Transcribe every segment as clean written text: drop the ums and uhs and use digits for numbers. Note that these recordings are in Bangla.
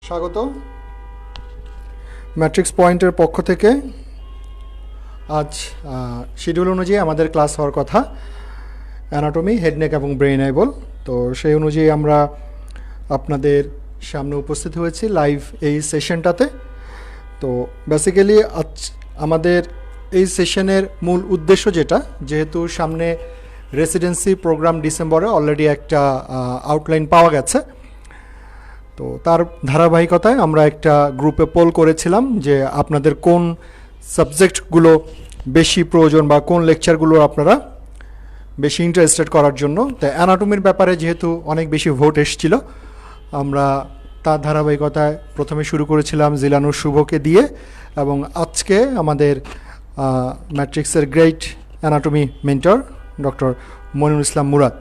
স্বাগত ম্যাট্রিক্স পয়েন্টের পক্ষ থেকে। আজ শিডিউল অনুযায়ী আমাদের ক্লাস হওয়ার কথা অ্যানাটমি, হেড নেক এবং ব্রেইন আইবল। তো সেই অনুযায়ী আমরা আপনাদের সামনে উপস্থিত হয়েছি লাইভ এই সেশনটাতে। তো বেসিক্যালি আজ আমাদের এই সেশনের মূল উদ্দেশ্য যেহেতু সামনে রেসিডেন্সি প্রোগ্রাম ডিসেম্বরে অলরেডি একটা আউটলাইন পাওয়া গেছে, তো তার ধারাবাহিকতায় আমরা একটা গ্রুপে পোল করেছিলাম যে আপনাদের কোন সাবজেক্টগুলো বেশি প্রয়োজন বা কোন লেকচারগুলো আপনারা বেশি ইন্টারেস্টেড করার জন্য। তাই অ্যানাটমির ব্যাপারে যেহেতু অনেক বেশি ভোট এসেছিল, আমরা তার ধারাবাহিকতায় প্রথমে শুরু করেছিলাম জিলানুর শুভকে দিয়ে, এবং আজকে আমাদের ম্যাট্রিক্সের great anatomy mentor doctor Monirul Islam Murad.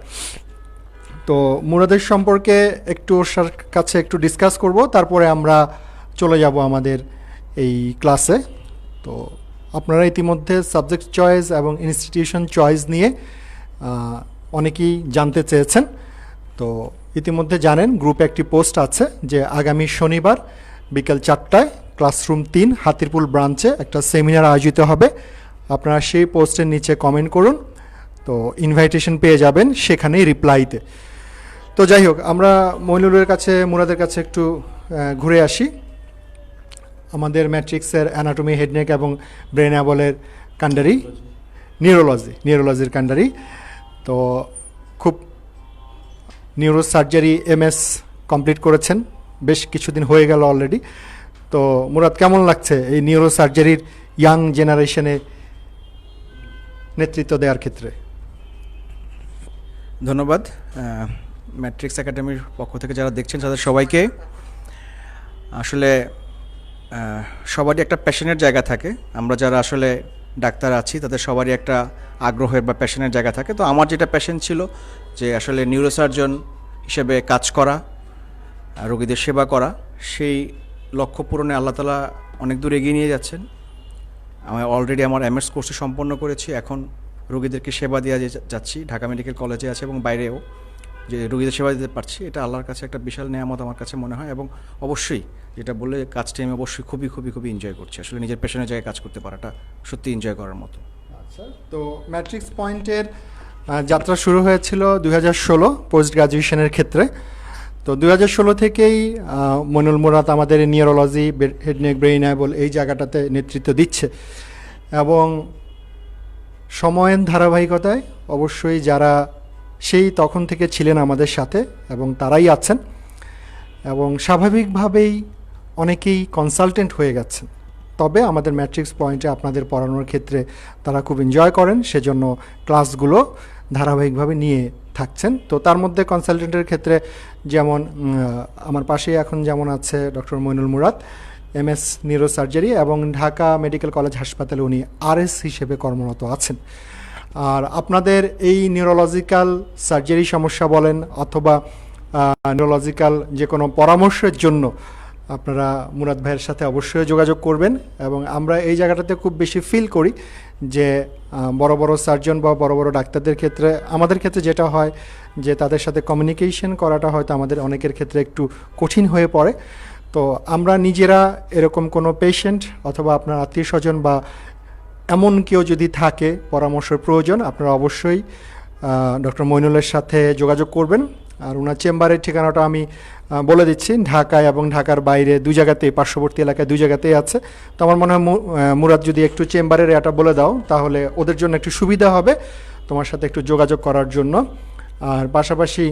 তো মুরাদের সম্পর্কে একটু ওর কাছে একটু ডিসকাস করব, তারপরে আমরা চলে যাব আমাদের এই ক্লাসে। তো আপনারা ইতিমধ্যে সাবজেক্ট চয়েস এবং ইনস্টিটিউশন চয়েস নিয়ে অনেকেই জানতে চেয়েছেন। তো ইতিমধ্যে জানেন গ্রুপে একটি পোস্ট আছে যে আগামী শনিবার বিকেল 4টায় ক্লাসরুম 3 হাতিরপুল ব্রাঞ্চে একটা সেমিনার আয়োজিত হবে। আপনারা সেই পোস্টের নিচে কমেন্ট করুন, তো ইনভাইটেশন পেয়ে যাবেন সেখানেই রিপ্লাইতে। তো যাই হোক, আমরা মুরাদের কাছে একটু ঘুরে আসি। আমাদের ম্যাট্রিক্সের অ্যানাটমি, হেডনেক এবং ব্রেন আইবলের কাণ্ডারি, নিউরোলজির কাণ্ডারি। তো খুব নিউরোসার্জারি MS কমপ্লিট করেছেন, বেশ কিছুদিন হয়ে গেল অলরেডি। তো মুরাদ, কেমন লাগছে এই নিউরোসার্জারির ইয়াং জেনারেশনে নেতৃত্ব দেওয়ার ক্ষেত্রে? ধন্যবাদ। ম্যাট্রিক্স একাডেমির পক্ষ থেকে যারা দেখছেন তাদের সবাইকে। আসলে সবারই একটা প্যাশনের জায়গা থাকে। আমরা যারা আসলে ডাক্তার আছি তাদের সবারই একটা আগ্রহের বা প্যাশনের জায়গা থাকে। তো আমার যেটা প্যাশন ছিল যে আসলে নিউরোসার্জন হিসেবে কাজ করা, রোগীদের সেবা করা, সেই লক্ষ্য পূরণে আল্লাহ তাআলা অনেক দূর এগিয়ে নিয়ে যাচ্ছেন। আমি অলরেডি আমার MS কোর্সটি সম্পন্ন করেছি। এখন রোগীদেরকে সেবা দিয়ে যাচ্ছি, ঢাকা মেডিকেল কলেজে আছে এবং বাইরেও যে রোগীদের সেবা দিতে পারছি, এটা আল্লাহর কাছে একটা বিশাল নেয়ামত আমার কাছে মনে হয়। এবং অবশ্যই যেটা বললে, কাজটি আমি অবশ্যই খুবই খুবই খুবই এনজয় করছি। আসলে নিজের পেশনের জায়গায় কাজ করতে পারাটা সত্যি এনজয় করার মতো। আচ্ছা, তো ম্যাট্রিক্স পয়েন্টের যাত্রা শুরু হয়েছিল 2016 পোস্ট গ্রাজুয়েশনের ক্ষেত্রে। তো 2016 থেকেই মনিরুল মুরাদ আমাদের নিউরোলজি, হেডনেক, ব্রেইন আইবল এই জায়গাটাতে নেতৃত্ব দিচ্ছে। এবং সময়ের ধারাবাহিকতায় অবশ্যই যারা সেই তখন থেকে ছিলেন আমাদের সাথে এবং তারাই আছেন, এবং স্বাভাবিকভাবেই অনেকেই কনসালটেন্ট হয়ে গেছেন। তবে আমাদের ম্যাট্রিক্স পয়েন্টে আপনাদের পড়ানোর ক্ষেত্রে তারা খুব এনজয় করেন, সেজন্য ক্লাসগুলো ধারাবাহিকভাবে নিয়ে থাকছেন। তো তার মধ্যে কনসালটেন্টের ক্ষেত্রে যেমন আমার পাশেই এখন যেমন আছে doctor Monirul Murad, MS neurosurgery, এবং ঢাকা মেডিকেল কলেজ হাসপাতালে উনি RS হিসেবে কর্মরত আছেন। আর আপনাদের এই নিউরোলজিক্যাল সার্জারি সমস্যা বলেন অথবা নিউরোলজিক্যাল যে কোনো পরামর্শের জন্য আপনারা মুরাদ ভাইয়ের সাথে অবশ্যই যোগাযোগ করবেন। এবং আমরা এই জায়গাটাতে খুব বেশি ফিল করি যে বড় বড় সার্জন বা বড় বড় ডাক্তারদের ক্ষেত্রে, আমাদের ক্ষেত্রে যেটা হয় যে তাদের সাথে কমিউনিকেশন করাটা হয়তো আমাদের অনেকের ক্ষেত্রে একটু কঠিন হয়ে পড়ে। তো আমরা নিজেরা এরকম কোনো পেশেন্ট অথবা আপনার আত্মীয় স্বজন বা এমন কেউ যদি থাকে পরামর্শের প্রয়োজন, আপনারা অবশ্যই ডক্টর মইনুলের সাথে যোগাযোগ করবেন। আর ওনার চেম্বারের ঠিকানাটা আমি বলে দিচ্ছি, ঢাকায় এবং ঢাকার বাইরে দুই জায়গাতেই, পার্শ্ববর্তী এলাকায় দুই জায়গাতেই আছে। তো আমার মনে হয় মুরাদ যদি একটু চেম্বারের এটা বলে দাও, তাহলে ওদের জন্য একটু সুবিধা হবে তোমার সাথে একটু যোগাযোগ করার জন্য। আর পাশাপাশি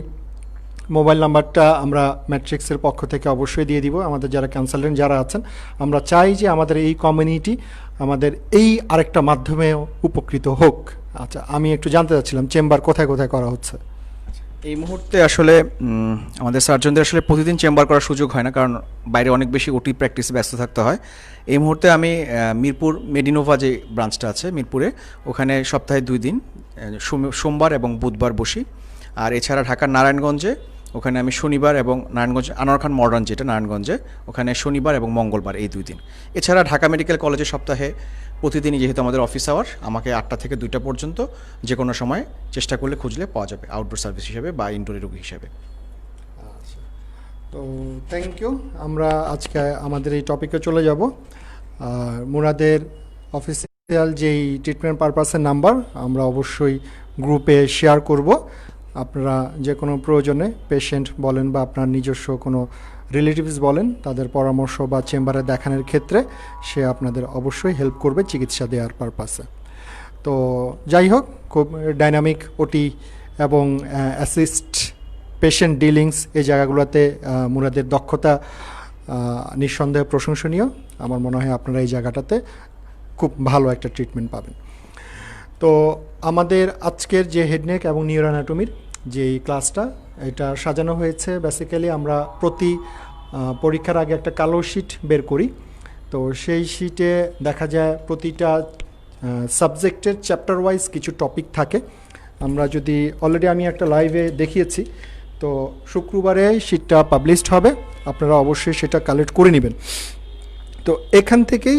মোবাইল নাম্বারটা আমরা ম্যাট্রিক্সের পক্ষ থেকে অবশ্যই দিয়ে দিব। আমাদের যারা কনসালটেন্ট যারা আছেন, আমরা চাই যে আমাদের এই কমিউনিটি আমাদের এই আরেকটা মাধ্যমে উপকৃত হোক। আচ্ছা, আমি একটু জানতে চাচ্ছিলাম চেম্বার কোথায় কোথায় করা হচ্ছে? এই মুহূর্তে আসলে আমাদের সার্জনদের আসলে প্রতিদিন চেম্বার করার সুযোগ হয় না, কারণ বাইরে অনেক বেশি OT প্র্যাকটিসে ব্যস্ত থাকতে হয়। এই মুহূর্তে আমি মিরপুর মেডিনোভা যে ব্রাঞ্চটা আছে মিরপুরে, ওখানে সপ্তাহে 2 দিন সোমবার এবং বুধবার বসি। আর এছাড়া ঢাকার নারায়ণগঞ্জে, ওখানে আমি শনিবার এবং নারায়ণগঞ্জ আনোয়ার খান মডার্ন যেটা নারায়ণগঞ্জে, ওখানে শনিবার এবং মঙ্গলবার এই 2 দিন। এছাড়া ঢাকা মেডিকেল কলেজে সপ্তাহে প্রতিদিনই, যেহেতু আমাদের অফিস আওয়ার, আমাকে 8টা থেকে 2টা পর্যন্ত যে কোনো সময় চেষ্টা করলে খুঁজলে পাওয়া যাবে, আউটডোর সার্ভিস হিসেবে বা ইনডোরে রোগী হিসেবে। আচ্ছা, তো থ্যাংক ইউ। আমরা আজকে আমাদের এই টপিকে চলে যাব। মুরাদের অফিসিয়াল যেই ট্রিটমেন্ট পারপাসের নাম্বার আমরা অবশ্যই গ্রুপে শেয়ার করব। আপনারা যে কোনো প্রয়োজনে পেশেন্ট বলেন বা আপনার নিজস্ব কোনো রিলেটিভস বলেন, তাদের পরামর্শ বা চেম্বারে দেখানোর ক্ষেত্রে সে আপনাদের অবশ্যই হেল্প করবে চিকিৎসা দেওয়ার পারপাসে। তো যাই হোক, খুব ডাইনামিক ওটি এবং অ্যাসিস্ট পেশেন্ট ডিলিংস এই জায়গাগুলোতে মুরাদের দক্ষতা নিঃসন্দেহে প্রশংসনীয়। আমার মনে হয় আপনারা এই জায়গাটাতে খুব ভালো একটা ট্রিটমেন্ট পাবেন। তো আমাদের আজকের যে হেডনেক এবং নিউরো অ্যানাটমির যে ক্লাসটা, এটা সাজানো হয়েছে বেসিক্যালি আমরা প্রতি পরীক্ষার আগে একটা কালো শিট বের করি। তো সেই শিটে দেখা যায় প্রতিটা সাবজেক্টের চ্যাপ্টার ওয়াইজ কিছু টপিক থাকে। আমরা যদি অলরেডি আমি একটা লাইভে দেখিয়েছি, তো শুক্রবারে শিটটা পাবলিশড হবে, আপনারা অবশ্যই সেটা কালেক্ট করে নেবেন। তো এখান থেকেই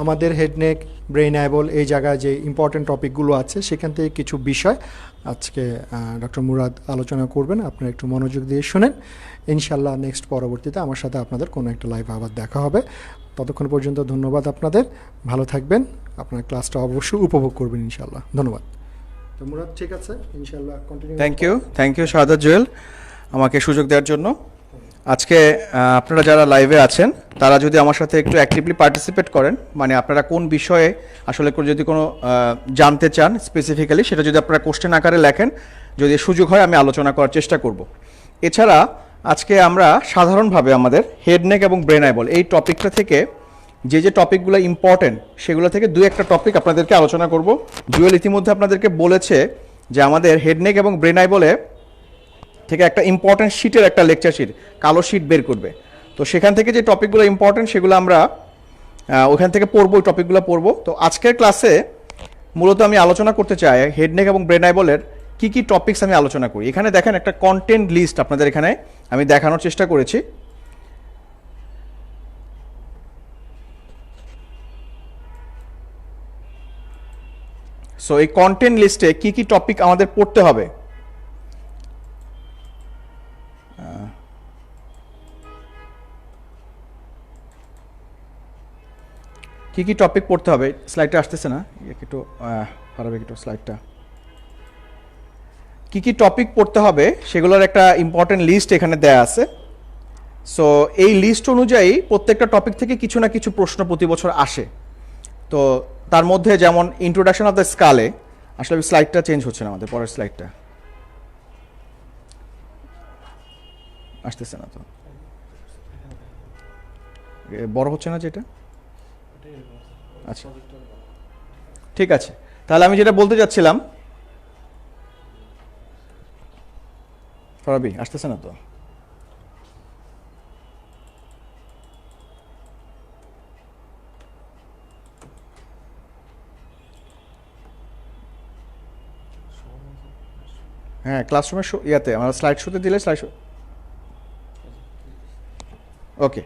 আমাদের হেডনেক ব্রেইন অ্যাবল এই জায়গায় যে ইম্পর্টেন্ট টপিকগুলো আছে সেখান থেকে কিছু বিষয় আজকে ডক্টর মুরাদ আলোচনা করবেন। আপনারা একটু মনোযোগ দিয়ে শুনেন। ইনশাল্লাহ নেক্সট পরবর্তীতে আমার সাথে আপনাদের কোনো একটা লাইভ আবার দেখা হবে। ততক্ষণ পর্যন্ত ধন্যবাদ আপনাদের, ভালো থাকবেন, আপনার ক্লাসটা অবশ্যই উপভোগ করবেন ইনশাল্লাহ। ধন্যবাদ। তো মুরাদ ঠিক আছে, ইনশাল্লাহ কন্টিনিউ। থ্যাংক ইউ শাহাদাত জুয়েল আমাকে সুযোগ দেওয়ার জন্য। আজকে আপনারা যারা লাইভে আছেন তারা যদি আমার সাথে একটু অ্যাক্টিভলি পার্টিসিপেট করেন, মানে আপনারা কোন বিষয়ে আসলে যদি কোনো জানতে চান স্পেসিফিক্যালি, সেটা যদি আপনারা কোশ্চেন আকারে লেখেন, যদি সুযোগ হয় আমি আলোচনা করার চেষ্টা করব। এছাড়া আজকে আমরা সাধারণভাবে আমাদের হেডনেক এবং ব্রেন অ্যাবল এই টপিকটা থেকে যে টপিকগুলো ইম্পর্টেন্ট সেগুলো থেকে দুই একটা টপিক আপনাদেরকে আলোচনা করব। জুয়েল ইতিমধ্যে আপনাদেরকে বলেছে যে আমাদের হেডনেক এবং ব্রেন অ্যাবলে থেকে একটা ইম্পর্টেন্ট শিটের একটা লেকচার শিট, কালো শিট বের করবে। তো সেখান থেকে যে টপিকগুলো ইম্পর্টেন্ট সেগুলো আমরা ওখান থেকে পড়বো, ওই টপিকগুলো পড়বো। তো আজকের ক্লাসে মূলত আমি আলোচনা করতে চাই হেডনেক এবং ব্রেন অ্যাবলের কী কী টপিকস আমি আলোচনা করি। এখানে দেখেন একটা কন্টেন্ট লিস্ট আপনাদের এখানে আমি দেখানোর চেষ্টা করেছি। সো এই কন্টেন্ট লিস্টে কি কি টপিক আমাদের পড়তে হবে, কি কি টপিক পড়তে হবে। স্লাইডটা আসতেছে না, একটু পারবে একটু স্লাইডটা। কি কি টপিক পড়তে হবে সেগুলোর একটা ইম্পর্টেন্ট লিস্ট এখানে দেয়া আছে। সো এই লিস্ট অনুযায়ী প্রত্যেকটা টপিক থেকে কিছু না কিছু প্রশ্ন প্রতি বছর আসে। তো তার মধ্যে যেমন ইন্ট্রোডাকশন অফ দ্য স্কালে, আসলে স্লাইডটা চেঞ্জ হচ্ছে না, আমাদের পরের স্লাইডটা আসতেছে না, তো বড় হচ্ছে না যেটা। আচ্ছা ঠিক আছে, তাহলে আমি যেটা বলতে যাচ্ছিলাম, ফরাবি আসতেছে না তো। হ্যাঁ, ক্লাসরুমের ইয়াতে আমরা স্লাইড শোতে দিলে স্লাইড শো। ওকে,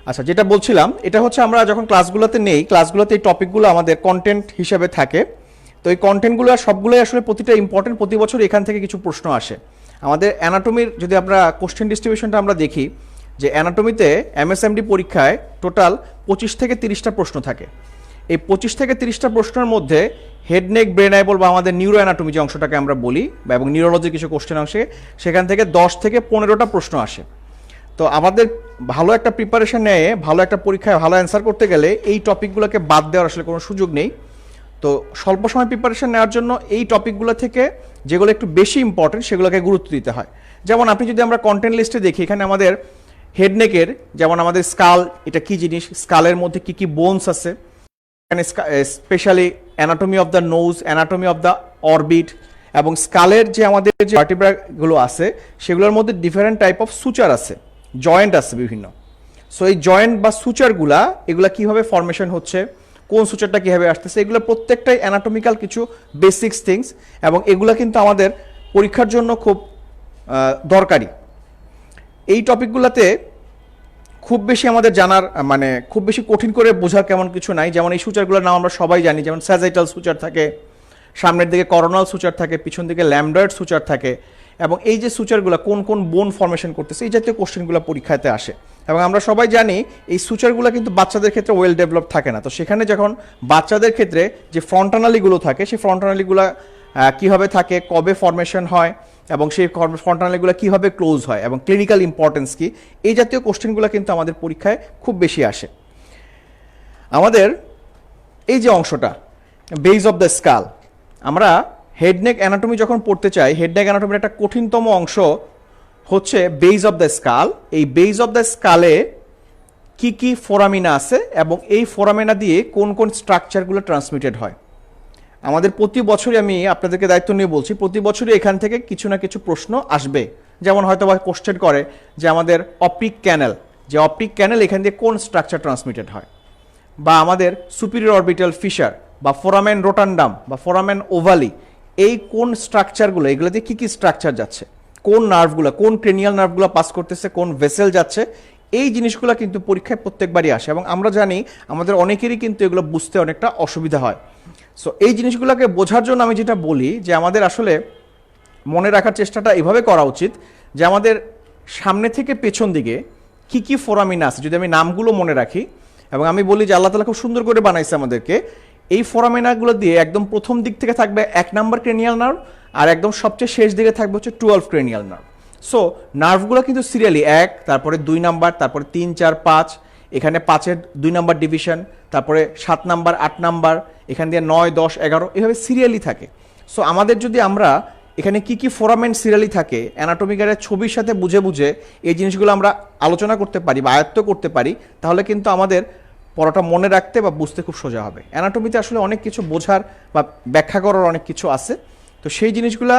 আচ্ছা যেটা বলছিলাম, এটা হচ্ছে আমরা যখন ক্লাসগুলোতে নেই, ক্লাসগুলোতে এই টপিকগুলো আমাদের কন্টেন্ট হিসেবে থাকে। তো এই কন্টেন্টগুলো সবগুলোই আসলে প্রতিটা ইম্পর্টেন্ট, প্রতি বছর এখান থেকে কিছু প্রশ্ন আসে। আমাদের অ্যানাটমির যদি আমরা কোশ্চেন ডিস্ট্রিবিউশনটা আমরা দেখি, যে অ্যানাটমিতে এমএসএমডি পরীক্ষায় টোটাল 25 থেকে 30টা প্রশ্ন থাকে। এই 25 থেকে 30টা প্রশ্নের মধ্যে হেডনেক ব্রেন অ্যাবল বা আমাদের নিউরো অ্যানাটমি যে অংশটাকে আমরা বলি, বা এবং নিউরোলজির কিছু কোশ্চেন অংশে, সেখান থেকে 10 থেকে 15টা প্রশ্ন আসে। তো আমাদের ভালো একটা প্রিপারেশন নিয়ে ভালো একটা পরীক্ষায় ভালো অ্যান্সার করতে গেলে এই টপিকগুলোকে বাদ দেওয়ার আসলে কোনো সুযোগ নেই। তো স্বল্প সময় প্রিপারেশন নেওয়ার জন্য এই টপিকগুলো থেকে যেগুলো একটু বেশি ইম্পর্টেন্ট সেগুলোকে গুরুত্ব দিতে হয়। যেমন আপনি যদি আমরা কন্টেন্ট লিস্টে দেখি, এখানে আমাদের হেডনেকের যেমন আমাদের স্কাল, এটা কি জিনিস, স্কালের মধ্যে কি কি বোনস আছে, এখানে specially anatomy of the nose, anatomy of the orbit, এবং স্কালের যে আমাদের যে ভার্টিব্রাগুলো আছে সেগুলোর মধ্যে ডিফারেন্ট টাইপ অফ সুচার আছে, জয়েন্ট আছে বিভিন্ন। সো এই জয়েন্ট বা সুচারগুলা, এগুলা কিভাবে ফরমেশন হচ্ছে, কোন সুচারটা কীভাবে আসতেছে, এগুলো প্রত্যেকটাই অ্যানাটমিক্যাল কিছু বেসিক্স থিংস, এবং এগুলো কিন্তু আমাদের পরীক্ষার জন্য খুব দরকারি। এই টপিকগুলোতে খুব বেশি আমাদের জানার, মানে খুব বেশি কঠিন করে বোঝার কেমন কিছু নাই। যেমন এই সুচারগুলোর নাম আমরা সবাই জানি, যেমন স্যাজাইটাল সুচার থাকে, সামনের দিকে করোনাল সুচার থাকে, পিছন দিকে ল্যামডয়েড সুচার থাকে, এবং এই যে সুচারগুলো কোন কোন বোন ফর্মেশন করতেছে, এই জাতীয় কোশ্চেনগুলো পরীক্ষাতে আসে। এবং আমরা সবাই জানি এই সুচারগুলো কিন্তু বাচ্চাদের ক্ষেত্রে ওয়েল ডেভেলপ থাকে না। তো সেখানে যখন বাচ্চাদের ক্ষেত্রে যে ফ্রন্টানালিগুলো থাকে, সেই ফ্রন্টানালিগুলো কীভাবে থাকে, কবে ফর্মেশন হয় এবং সেই ফ্রন্টানালিগুলো কীভাবে ক্লোজ হয় এবং ক্লিনিক্যাল ইম্পর্টেন্স কী, এই জাতীয় কোশ্চেনগুলো কিন্তু আমাদের পরীক্ষায় খুব বেশি আসে। আমাদের এই যে অংশটা বেস অফ দ্য স্কাল, আমরা হেড নেক অ্যানাটমি যখন পড়তে চাই, হেড নেক অ্যানাটমির একটা কঠিনতম অংশ হচ্ছে বেস অফ দ্য স্কাল। এই বেস অফ দ্য স্কালে কি কি ফোরামিনা আছে এবং এই ফোরামিনা দিয়ে কোন কোন স্ট্রাকচারগুলো ট্রান্সমিটেড হয়। আমাদের প্রতি বছরই, আমি আপনাদেরকে দায়িত্ব নিয়ে বলছি, প্রতি বছরই এখান থেকে কিছু না কিছু প্রশ্ন আসবে। যেমন হয়তো বা কোশ্চেন করে যে আমাদের অপটিক ক্যানেল, যে অপটিক ক্যানেল এখান দিয়ে কোন স্ট্রাকচার ট্রান্সমিটেড হয়, বা আমাদের সুপিরিয়র অরবিটাল ফিশার বা ফোরামেন রোটান্ডাম বা ফোরামেন ওভালি, এই কোন স্ট্রাকচারগুলো, এগুলো দিয়ে কী কী স্ট্রাকচার যাচ্ছে, কোন নার্ভগুলো, কোন ক্রেনিয়াল নার্ভগুলো পাস করতেছে, কোন ভেসেল যাচ্ছে, এই জিনিসগুলো কিন্তু পরীক্ষায় প্রত্যেকবারই আসে। এবং আমরা জানি আমাদের অনেকেরই কিন্তু এগুলো বুঝতে অনেকটা অসুবিধা হয়। সো এই জিনিসগুলোকে বোঝার জন্য আমি যেটা বলি যে আমাদের আসলে মনে রাখার চেষ্টাটা এভাবে করা উচিত যে আমাদের সামনে থেকে পেছন দিকে কী কী ফোরামিনা আছে যদি আমি নামগুলো মনে রাখি, এবং আমি বলি যে আল্লাহ তাআলা খুব সুন্দর করে বানাইছে আমাদেরকে, এই ফোরামিনাগুলো দিয়ে একদম প্রথম দিক থেকে থাকবে 1 নাম্বার ক্রেনিয়াল নার্ভ, আর একদম সবচেয়ে শেষ দিকে থাকবে হচ্ছে 12 ক্রেনিয়াল নার্ভ। সো নার্ভগুলো কিন্তু সিরিয়ালি 1, তারপরে 2 নাম্বার, তারপরে 3, 4, 5, এখানে 5-এর 2 নাম্বার ডিভিশন, তারপরে 7 নাম্বার, 8 নাম্বার, এখান দিয়ে 9, 10, 11 এভাবে সিরিয়ালি থাকে। সো আমাদের যদি আমরা এখানে কি কি ফোরামেন সিরিয়ালি থাকে অ্যানাটমিক্যালের ছবির সাথে বুঝে বুঝে এই জিনিসগুলো আমরা আলোচনা করতে পারি বা আয়ত্ত করতে পারি, তাহলে কিন্তু আমাদের পড়াটা মনে রাখতে বা বুঝতে খুব সোজা হবে। অ্যানাটমিতে আসলে অনেক কিছু বোঝার বা ব্যাখ্যা করার অনেক কিছু আছে, তো সেই জিনিসগুলা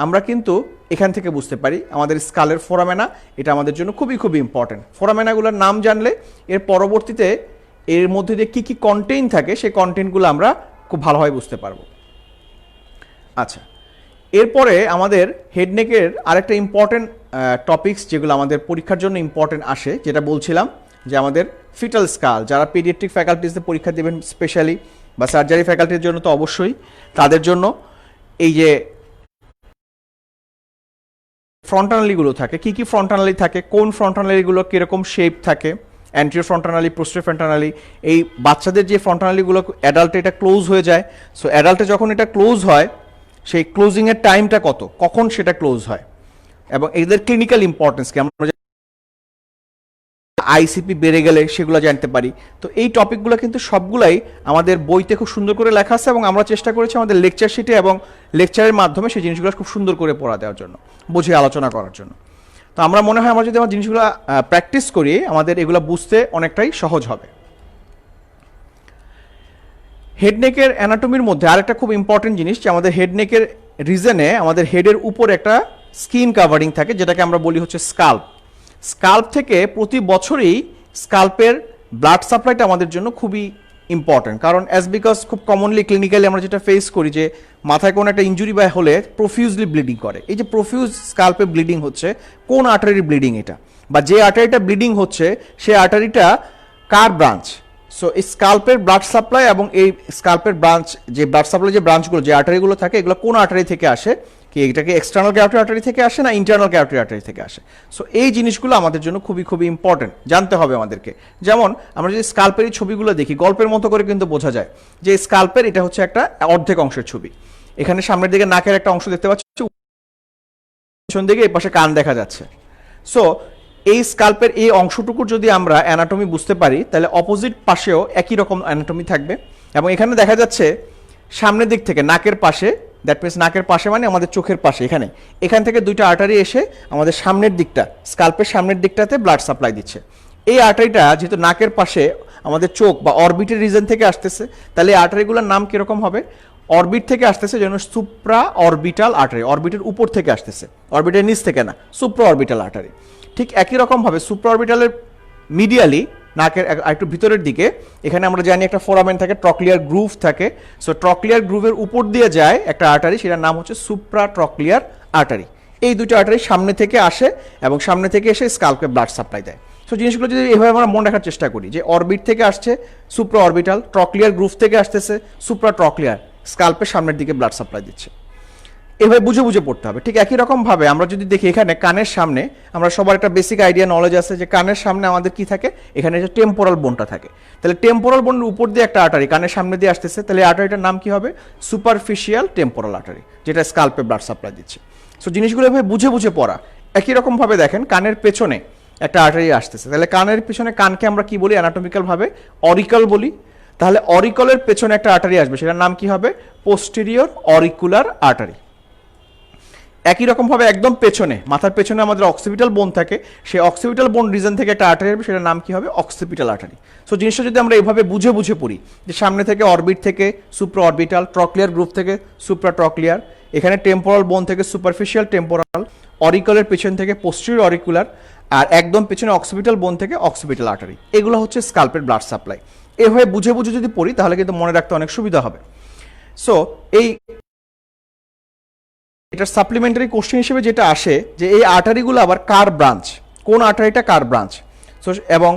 আমরা কিন্তু এখান থেকে বুঝতে পারি। আমাদের স্কালের ফোরামেনা, এটা আমাদের জন্য খুবই খুবই ইম্পর্টেন্ট। ফোরামেনাগুলোর নাম জানলে এর পরবর্তীতে এর মধ্যে দিয়ে কী কী কন্টেইন থাকে সেই কন্টেন্টগুলো আমরা খুব ভালোভাবে বুঝতে পারবো। আচ্ছা, এরপরে আমাদের হেডনেকের আরেকটা ইম্পর্টেন্ট টপিকস যেগুলো আমাদের পরীক্ষার জন্য ইম্পর্টেন্ট আসে, যেটা বলছিলাম যে আমাদের ফিটাল স্কাল, যারা পেডিয়াট্রিক ফ্যাকাল্টিসে পরীক্ষা দেবেন স্পেশালি, বা সার্জারি ফ্যাকাল্টির জন্য তো অবশ্যই, তাদের জন্য এই যে ফ্রন্টানালিগুলো থাকে, কি কি ফ্রন্টানালি থাকে, কোন ফ্রন্টানালিগুলো কীরকম শেপ থাকে, অ্যান্টিরিয়র ফ্রন্টানালি, পোস্টেরিয়র ফ্রন্টানালি, এই বাচ্চাদের যে ফ্রন্টানালিগুলো অ্যাডাল্টে এটা ক্লোজ হয়ে যায়। সো অ্যাডাল্টে যখন এটা ক্লোজ হয়, সেই ক্লোজিংয়ের টাইমটা কখন সেটা ক্লোজ হয়, এবং এদের ক্লিনিক্যাল ইম্পর্টেন্স কি, আমরা আইসিপি বেড়ে গেলে সেগুলো জানতে পারি। তো এই টপিকগুলো কিন্তু সবগুলাই আমাদের বইতে খুব সুন্দর করে লেখা আছে, এবং আমরা চেষ্টা করেছি আমাদের লেকচার শিটে এবং লেকচারের মাধ্যমে সেই জিনিসগুলো খুব সুন্দর করে পড়া দেওয়ার জন্য, বুঝিয়ে আলোচনা করার জন্য। তো আমরা মনে হয় আমরা যদি আমার জিনিসগুলো প্র্যাকটিস করি, আমাদের এগুলো বুঝতে অনেকটাই সহজ হবে। হেডনেকের অ্যানাটমির মধ্যে আরেকটা খুব ইম্পর্টেন্ট জিনিস যে আমাদের হেডনেকের রিজনে আমাদের হেডের উপর একটা স্কিন কাভারিং থাকে, যেটাকে আমরা বলি হচ্ছে স্কাল্প। স্কাল্প থেকে প্রতি বছরই স্কাল্পের ব্লাড সাপ্লাইটা আমাদের জন্য খুবই ইম্পর্টেন্ট, কারণ বিকজ খুব কমনলি ক্লিনিক্যালি আমরা যেটা ফেস করি যে মাথায় কোনো একটা ইনজুরি বা হলে প্রফিউজলি ব্লিডিং করে। এই যে প্রফিউজ স্কাল্পে ব্লিডিং হচ্ছে, কোন আর্টারির ব্লিডিং এটা, বা যে আর্টারিটা ব্লিডিং হচ্ছে সেই আর্টারিটা কার ব্রাঞ্চ। সো এই স্কাল্পের ব্লাড সাপ্লাই এবং এই স্কাল্পের ব্রাঞ্চ, যে ব্লাড সাপ্লাই যে ব্রাঞ্চগুলো, যে আর্টারিগুলো থাকে, এগুলো কোন আর্টারি থেকে আসে, কি এটাকে এক্সটার্নাল ক্যারোটিড আর্টারি থেকে আসে না ইন্টারনাল ক্যারোটিড আর্টারি থেকে আসে। সো এই জিনিসগুলো আমাদের জন্য খুবই খুবই ইম্পর্টেন্ট, জানতে হবে আমাদেরকে। যেমন আমরা যদি স্কাল্পের এই ছবিগুলো দেখি, গল্পের মতো করে কিন্তু বোঝা যায় যে স্কাল্পের এটা হচ্ছে একটা অর্ধেক অংশের ছবি। এখানে সামনের দিকে নাকের একটা অংশ দেখতে পাচ্ছি, পিছন দিকে এই পাশে কান দেখা যাচ্ছে। সো এই স্কাল্পের এই অংশটুকুর যদি আমরা অ্যানাটমি বুঝতে পারি, তাহলে অপোজিট পাশেও একই রকম অ্যানাটমি থাকবে। এবং এখানে দেখা যাচ্ছে সামনের দিক থেকে নাকের পাশে, দ্যাট মিনস নাকের পাশে মানে আমাদের চোখের পাশে, এখান থেকে দুইটা আর্টারি এসে আমাদের সামনের দিকটা, স্কাল্পের সামনের দিকটাতে ব্লাড সাপ্লাই দিচ্ছে। এই আর্টারিটা যেহেতু নাকের পাশে আমাদের চোখ বা অরবিটের রিজন থেকে আসতেছে, তাহলে এই আর্টারিগুলোর নাম কীরকম হবে, অরবিট থেকে আসতেছে যেন সুপ্রা অরবিটাল আর্টারি, অরবিটের উপর থেকে আসতেছে, অরবিটের নিচ থেকে না, সুপ্রা অরবিটাল আর্টারি। ঠিক একই রকমভাবে সুপ্রা অরবিটালের মিডিয়ালি নাকের একটু ভিতরের দিকে এখানে আমরা জানি একটা ফোরামেন থাকে, ট্রক্লিয়ার গ্রুভ থাকে। সো ট্রক্লিয়ার গ্রুভের উপর দিয়ে যায় একটা আর্টারি, সেটার নাম হচ্ছে সুপ্রা ট্রক্লিয়ার আর্টারি। এই দুটো আর্টারি সামনে থেকে আসে এবং সামনে থেকে এসে স্কাল্পে ব্লাড সাপ্লাই দেয়। সো জিনিসগুলো যদি এভাবে আমরা মনে রাখার চেষ্টা করি যে অরবিট থেকে আসছে সুপ্রা অরবিটাল, ট্রক্লিয়ার গ্রুভ থেকে আসতেছে সুপ্রা ট্রক্লিয়ার, স্কাল্পের সামনের দিকে ব্লাড সাপ্লাই দিচ্ছে। এভাবে বুঝে বুঝে পড়তে হবে। ঠিক একই রকম ভাবে আমরা যদি দেখি এখানে কানের সামনে, আমরা সবার একটা বেসিক আইডিয়া নলেজ আছে যে কানের সামনে আমাদের কি থাকে, এখানে যে টেম্পোরাল বোনটা থাকে। তাহলে টেম্পোরাল বোনের উপর দিয়ে একটা আর্টারি কানের সামনে দিয়ে আসতেছে, তাহলে আর্টারিটার নাম কি হবে? সুপারফিশিয়াল টেম্পোরাল আর্টারি, যেটা স্কাল্পে ব্লাড সাপ্লাই দিচ্ছে। সো জিনিসগুলো এভাবে বুঝে বুঝে পড়া। একই রকম ভাবে দেখেন কানের পেছনে একটা আর্টারি আসতেছে, তাহলে কানের পেছনে কানকে আমরা কি বলি অ্যানাটমিক্যাল ভাবে? অরিকল বলি। তাহলে অরিকলের পেছনে একটা আর্টারি আসবে, সেটার নাম কি হবে? Posterior auricular artery. একই রকম ভাবে একদম পেছনে, মাথার পেছনে আমাদের অক্সিপিটাল বোন থাকে, সেই অক্সিপিটাল বোন রিজন থেকে একটা আর্টারি আসবে, সেটার নাম কি হবে? Occipital artery. সো জিনিসটা যদি আমরা এভাবে বুঝে বুঝে পড়ি, যে সামনে থেকে অরবিট থেকে সুপ্রা অরবিটাল, ট্রক্লিয়ার গ্রুপ থেকে সুপ্রা ট্রক্লিয়ার, এখানে টেম্পোরাল বোন থেকে সুপারফিশিয়াল টেম্পোরাল, অরিকলের পেছন থেকে পোস্টেরিয়র অরিকুলার, আর একদম পেছনে অক্সিপিটাল বোন থেকে অক্সিপিটাল আর্টারি। এগুলো হচ্ছে স্কাল্পের ব্লাড সাপ্লাই। এভাবে বুঝে বুঝে যদি পড়ি তাহলে কিন্তু মনে রাখতে অনেক সুবিধা হবে। সো এই এটার সাপ্লিমেন্টারি কোশ্চেন হিসেবে যেটা আসে যে এই আর্টারিগুলো আবার কার ব্রাঞ্চ, কোন আর্টারিটা কার ব্রাঞ্চ। সো এবং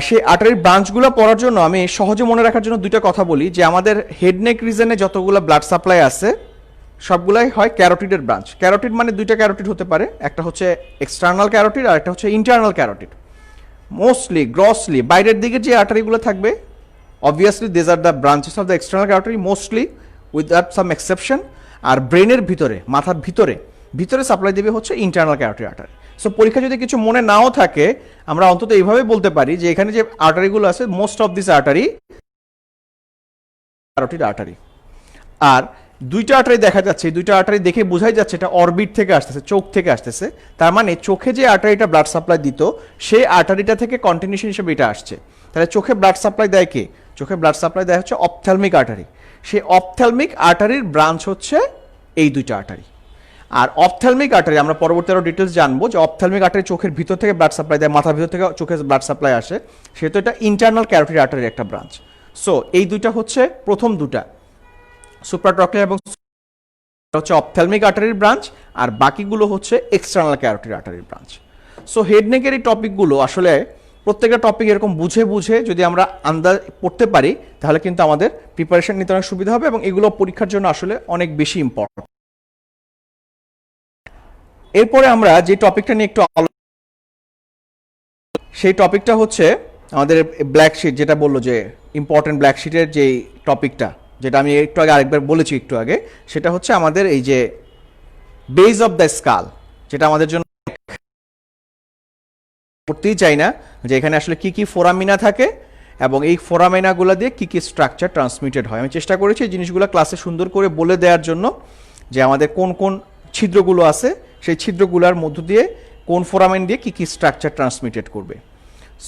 সেই আর্টারির ব্রাঞ্চগুলো পড়ার জন্য আমি সহজে মনে রাখার জন্য দুইটা কথা বলি, যে আমাদের হেড নেক রিজনে যতগুলো ব্লাড সাপ্লাই আছে সবগুলাই হয় ক্যারোটিডের ব্রাঞ্চ। ক্যারোটিড মানে দুইটা ক্যারোটিড হতে পারে, একটা হচ্ছে এক্সটার্নাল ক্যারোটিড আর একটা হচ্ছে ইন্টারনাল ক্যারোটিড। মোস্টলি গ্রসলি বাইরের দিকে যে আর্টারিগুলো থাকবে, obviously this are the branches of the external carotid mostly, without some exception. আর ব্রেনের ভিতরে, মাথার ভিতরে ভিতরে সাপ্লাই দেবে হচ্ছে ইন্টারনাল ক্যারোটিড আর্টারি। সো পরীক্ষা যদি কিছু মনে নাও থাকে, আমরা অন্তত এইভাবে বলতে পারি যে এখানে যে আর্টারিগুলো আছে, most of this artery carotid artery. আর দুইটা আর্টারি দেখা যাচ্ছে, এই দুইটা আর্টারি দেখে বোঝাই যাচ্ছে এটা অরবিট থেকে আসতেছে, চোখ থেকে আসতেছে। তার মানে চোখে যে আর্টারিটা ব্লাড সাপ্লাই দিত, সেই আর্টারিটা থেকে কন্টিনিউশন হিসেবে এটা আসছে। তাহলে চোখে ব্লাড সাপ্লাই দেয় কে? চোখে ব্লাড সাপ্লাই দেয় হচ্ছে অপথ্যালমিক আর্টারি। সেই অপথ্যালমিক আর্টারির ব্রাঞ্চ হচ্ছে এই দুইটা আর্টারি। আর অপথ্যালমিক আর্টারি আমরা পরবর্তী আরো ডিটেলস জানবো, যে অপথ্যালমিক আর্টারি চোখের ভিতর থেকে ব্লাড সাপ্লাই দেয়, মাথার ভিতর থেকে চোখে ব্লাড সাপ্লাই আসে, সেহেতু এটা ইন্টারনাল ক্যারোটিড আর্টারির একটা ব্রাঞ্চ। সো এই দুইটা হচ্ছে প্রথম দুটা, সুপ্রাট্রক্লিয়ার এবং হচ্ছে অপথ্যালমিক আর্টারির ব্রাঞ্চ, আর বাকিগুলো হচ্ছে এক্সটার্নাল ক্যারোটিড আর্টারির ব্রাঞ্চ। সো হেড নেকের এই টপিকগুলো আসলে প্রত্যেকটা টপিক এরকম বুঝে বুঝে যদি আমরা আন্দাজ পড়তে পারি, তাহলে কিন্তু আমাদের প্রিপারেশন নিতে অনেক সুবিধা হবে এবং এগুলো পরীক্ষার জন্য আসলে অনেক বেশি ইম্পর্টেন্ট। এরপরে আমরা যে টপিকটা নিয়ে একটু সেই টপিকটা হচ্ছে আমাদের ব্ল্যাক শিট, যেটা বললো যে ইম্পর্টেন্ট ব্ল্যাক শিটের যে টপিকটা, যেটা আমি একটু আগে আরেকবার বলেছি একটু আগে, সেটা হচ্ছে আমাদের এই যে বেজ অফ দ্য স্কাল, যেটা আমাদের জন্য করতেই চাই না, যে এখানে আসলে কি কি ফোরামিনা থাকে এবং এই ফোরামিনাগুলো দিয়ে কি কি স্ট্রাকচার ট্রান্সমিটেড হয়। আমি চেষ্টা করেছি এই জিনিসগুলো ক্লাসে সুন্দর করে বলে দেওয়ার জন্য, যে আমাদের কোন কোন ছিদ্রগুলো আছে, সেই ছিদ্রগুলোর মধ্য দিয়ে কোন ফোরামিন দিয়ে কি কি স্ট্রাকচার ট্রান্সমিটেড করবে।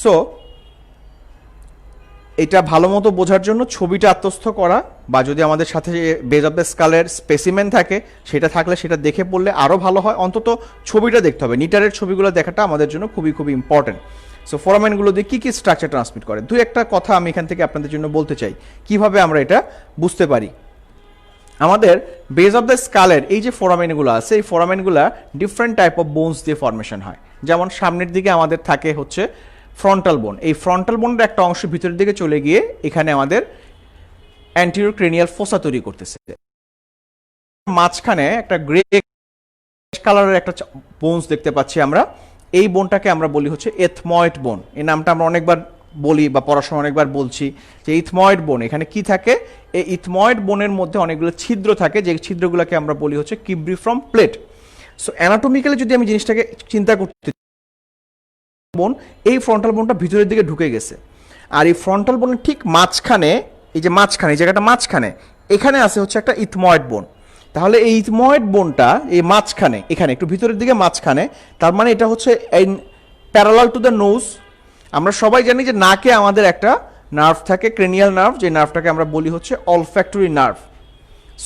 সো এটা ভালো মতো বোঝার জন্য ছবিটা আত্মস্থ করা, বা যদি আমাদের সাথে বেজ অফ দ্য স্কালের স্পেসিমেন থাকে সেটা থাকলে সেটা দেখে পড়লে আরও ভালো হয়। অন্তত ছবিটা দেখতে হবে, নিটারের ছবিগুলো দেখাটা আমাদের জন্য খুবই খুবই ইম্পর্টেন্ট। সো ফোরামেনগুলো দিয়ে কী কী স্ট্রাকচার ট্রান্সমিট করে, দুই একটা কথা আমি এখান থেকে আপনাদের জন্য বলতে চাই, কিভাবে আমরা এটা বুঝতে পারি। আমাদের বেজ অফ দ্য স্কালের এই যে ফোরামেনগুলো আছে, এই ফোরামেনগুলো ডিফারেন্ট টাইপ অফ বোনস দিয়ে ফরমেশন হয়। যেমন সামনের দিকে আমাদের থাকে হচ্ছে ফ্রন্টাল বোন, এই ফ্রন্টাল বোনের একটা অংশ ভিতরের দিকে চলে গিয়ে এখানে আমাদের অ্যান্টিরিয়র ক্রেনিয়াল ফোসা তৈরি করতেছে। মাঝখানে একটা গ্রে কালারের একটা বোনস দেখতে পাচ্ছি আমরা, এই বোনটাকে আমরা বলি হচ্ছে এথময়েড বোন। এই নামটা আমরা অনেকবার বলি বা পড়াশোনা অনেকবার বলছি যে ইথময়েড বোন। এখানে কি থাকে? এই ইথময়েড বোনের মধ্যে অনেকগুলো ছিদ্র থাকে, যে ছিদ্রগুলোকে আমরা বলি হচ্ছে কিব্রিফর্ম প্লেট। সো অ্যানাটমিক্যালি যদি আমি জিনিসটাকে চিন্তা করতে, বোন এই ফ্রন্টাল বোনটা ভিতরের দিকে ঢুকে গেছে, আর এই ফ্রন্টাল বোনের ঠিক মাঝখানে, এই যে মাঝখানে, এই জায়গাটা মাঝখানে, এখানে আছে হচ্ছে একটা ইথময়েড বোন। তাহলে এই ইথময়েড বোনটা এই মাঝখানে, এখানে একটু ভিতরের দিকে মাঝখানে, তার মানে এটা হচ্ছে প্যারালাল টু দ্য নোজ। আমরা সবাই জানি যে নাকে আমাদের একটা নার্ভ থাকে, ক্রেনিয়াল নার্ভ, যে নার্ভটাকে আমরা বলি হচ্ছে অলফ্যাক্টরি নার্ভ।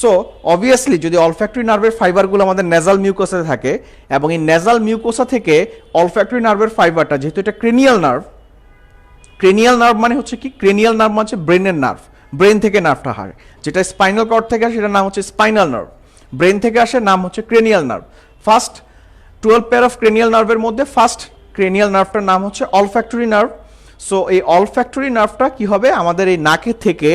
সো অবভিয়াসলি যদি অলফ্যাক্টরি নার্ভের ফাইবারগুলো আমাদের নেজাল মিউকোসাতে থাকে, এবং এই নেজাল মিউকোসা থেকে অলফ্যাক্টরি নার্ভের ফাইবারটা, যেহেতু এটা ক্রেনিয়াল নার্ভ, ক্রেনিয়াল নার্ভ মানে হচ্ছে কি? ক্রেনিয়াল নার্ভ মানে হচ্ছে ব্রেনের নার্ভ, ব্রেন থেকে নার্ভটা হয়। যেটা স্পাইনাল কর্ড থেকে আসে সেটার নাম হচ্ছে স্পাইনাল নার্ভ, ব্রেন থেকে আসে নাম হচ্ছে cranial nerve. First 12 pair of cranial নার্ভের মধ্যে ফার্স্ট ক্রেনিয়াল নার্ভটার নাম হচ্ছে অলফ্যাক্টরি নার্ভ। সো এই অলফ্যাক্টরি নার্ভটা কি হবে? আমাদের এই নাকে থেকে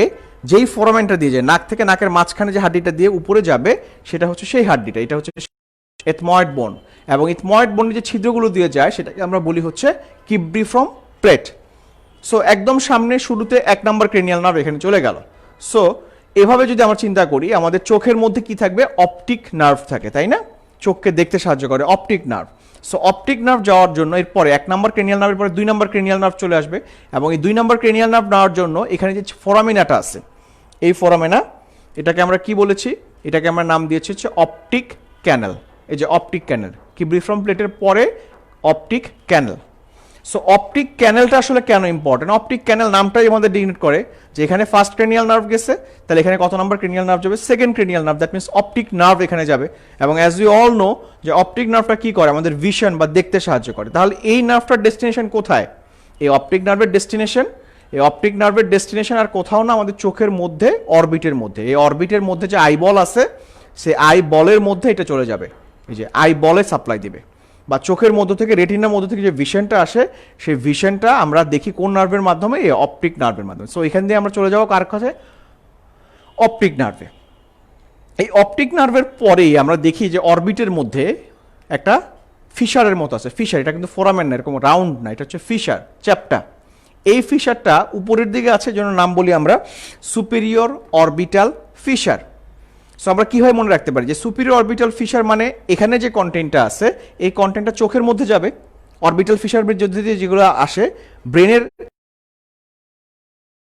যেই ফোরামেনটা দিয়ে যায় নাক থেকে নাকের মাঝখানে যে হাড্ডিটা দিয়ে উপরে যাবে সেটা হচ্ছে সেই হাড্ডিটা, এটা হচ্ছে এথময়েড বোন, এবং ইথময়েড বোনের যে ছিদ্রগুলো দিয়ে যায় সেটাকে আমরা বলি হচ্ছে কিব্রিফর্ম প্লেট। সো একদম সামনে শুরুতে 1 নম্বর ক্রেনিয়াল নার্ভ এখানে চলে গেল। সো এভাবে যদি আমরা চিন্তা করি আমাদের চোখের মধ্যে কি থাকবে, অপটিক নার্ভ থাকে, তাই না, চোখকে দেখতে সাহায্য করে optic nerve. So optic nerve যাওয়ার জন্য এরপরে 1 নম্বর ক্রেনিয়াল নার্ভের পরে 2 নম্বর ক্রেনিয়াল নার্ভ চলে আসবে, এবং এই 2 নম্বর ক্রেনিয়াল নার্ভ নেওয়ার জন্য এখানে যে ফোরামিনাটা আছে, এই ফোরামিনা, এটাকে আমরা কি বলেছি, এটাকে আমরা নাম দিয়েছি হচ্ছে অপটিক ক্যানেল। এই যে অপটিক ক্যানেল, কিব্রিফর্ম প্লেটের পরে অপটিক ক্যানেল। সো অপটিক ক্যানেলটা আসলে কেন ইম্পর্টেন্ট, অপটিক ক্যানেল নামটাই আমাদের ডিনোট করে যে এখানে ফার্স্ট ক্রেনিয়াল নার্ভ গেছে, তাহলে এখানে কত নম্বর ক্রেনিয়াল নার্ভ যাবে, second cranial nerve, that means optic nerve এখানে যাবে। এবং অ্যাজ ইউ অল নো যে অপটিক নার্ভটা কি করে, আমাদের ভিশন বা দেখতে সাহায্য করে। তাহলে এই নার্ভটার ডেস্টিনেশন কোথায়, এই অপটিক নার্ভের ডেস্টিনেশন, এই অপটিক নার্ভের ডেস্টিনেশন আর কোথাও না, আমাদের চোখের মধ্যে অরবিটের মধ্যে, এই অরবিটের মধ্যে যে আই বল আছে সেই আই বলের মধ্যে এটা চলে যাবে, এই যে আই বলে সাপ্লাই দিবে, বা চোখের মধ্য থেকে রেটিনার মধ্য থেকে যে ভিশনটা আসে সেই ভিশনটা আমরা দেখি কোন নার্ভের মাধ্যমে, এই অপটিক নার্ভের মাধ্যমে। সো এখান দিয়ে আমরা চলে যাবো কার কাছে, অপটিক নার্ভে। এই অপটিক নার্ভের পরেই আমরা দেখি যে অরবিটের মধ্যে একটা ফিশারের মতো আছে, ফিশার, এটা কিন্তু ফোরামেন না, এরকম রাউন্ড না, এটা হচ্ছে ফিশার, চ্যাপ্টা। এই ফিশারটা উপরের দিকে আছে, জন্য নাম বলি আমরা সুপিরিয়র অরবিটাল ফিশার। সো আমরা কীভাবে মনে রাখতে পারি যে সুপিরিয়র অরবিটাল ফিশার মানে এখানে যে কন্টেন্টটা আছে এই কন্টেন্টটা চোখের মধ্যে যাবে, অরবিটাল ফিশার যদি যেগুলো আসে ব্রেনের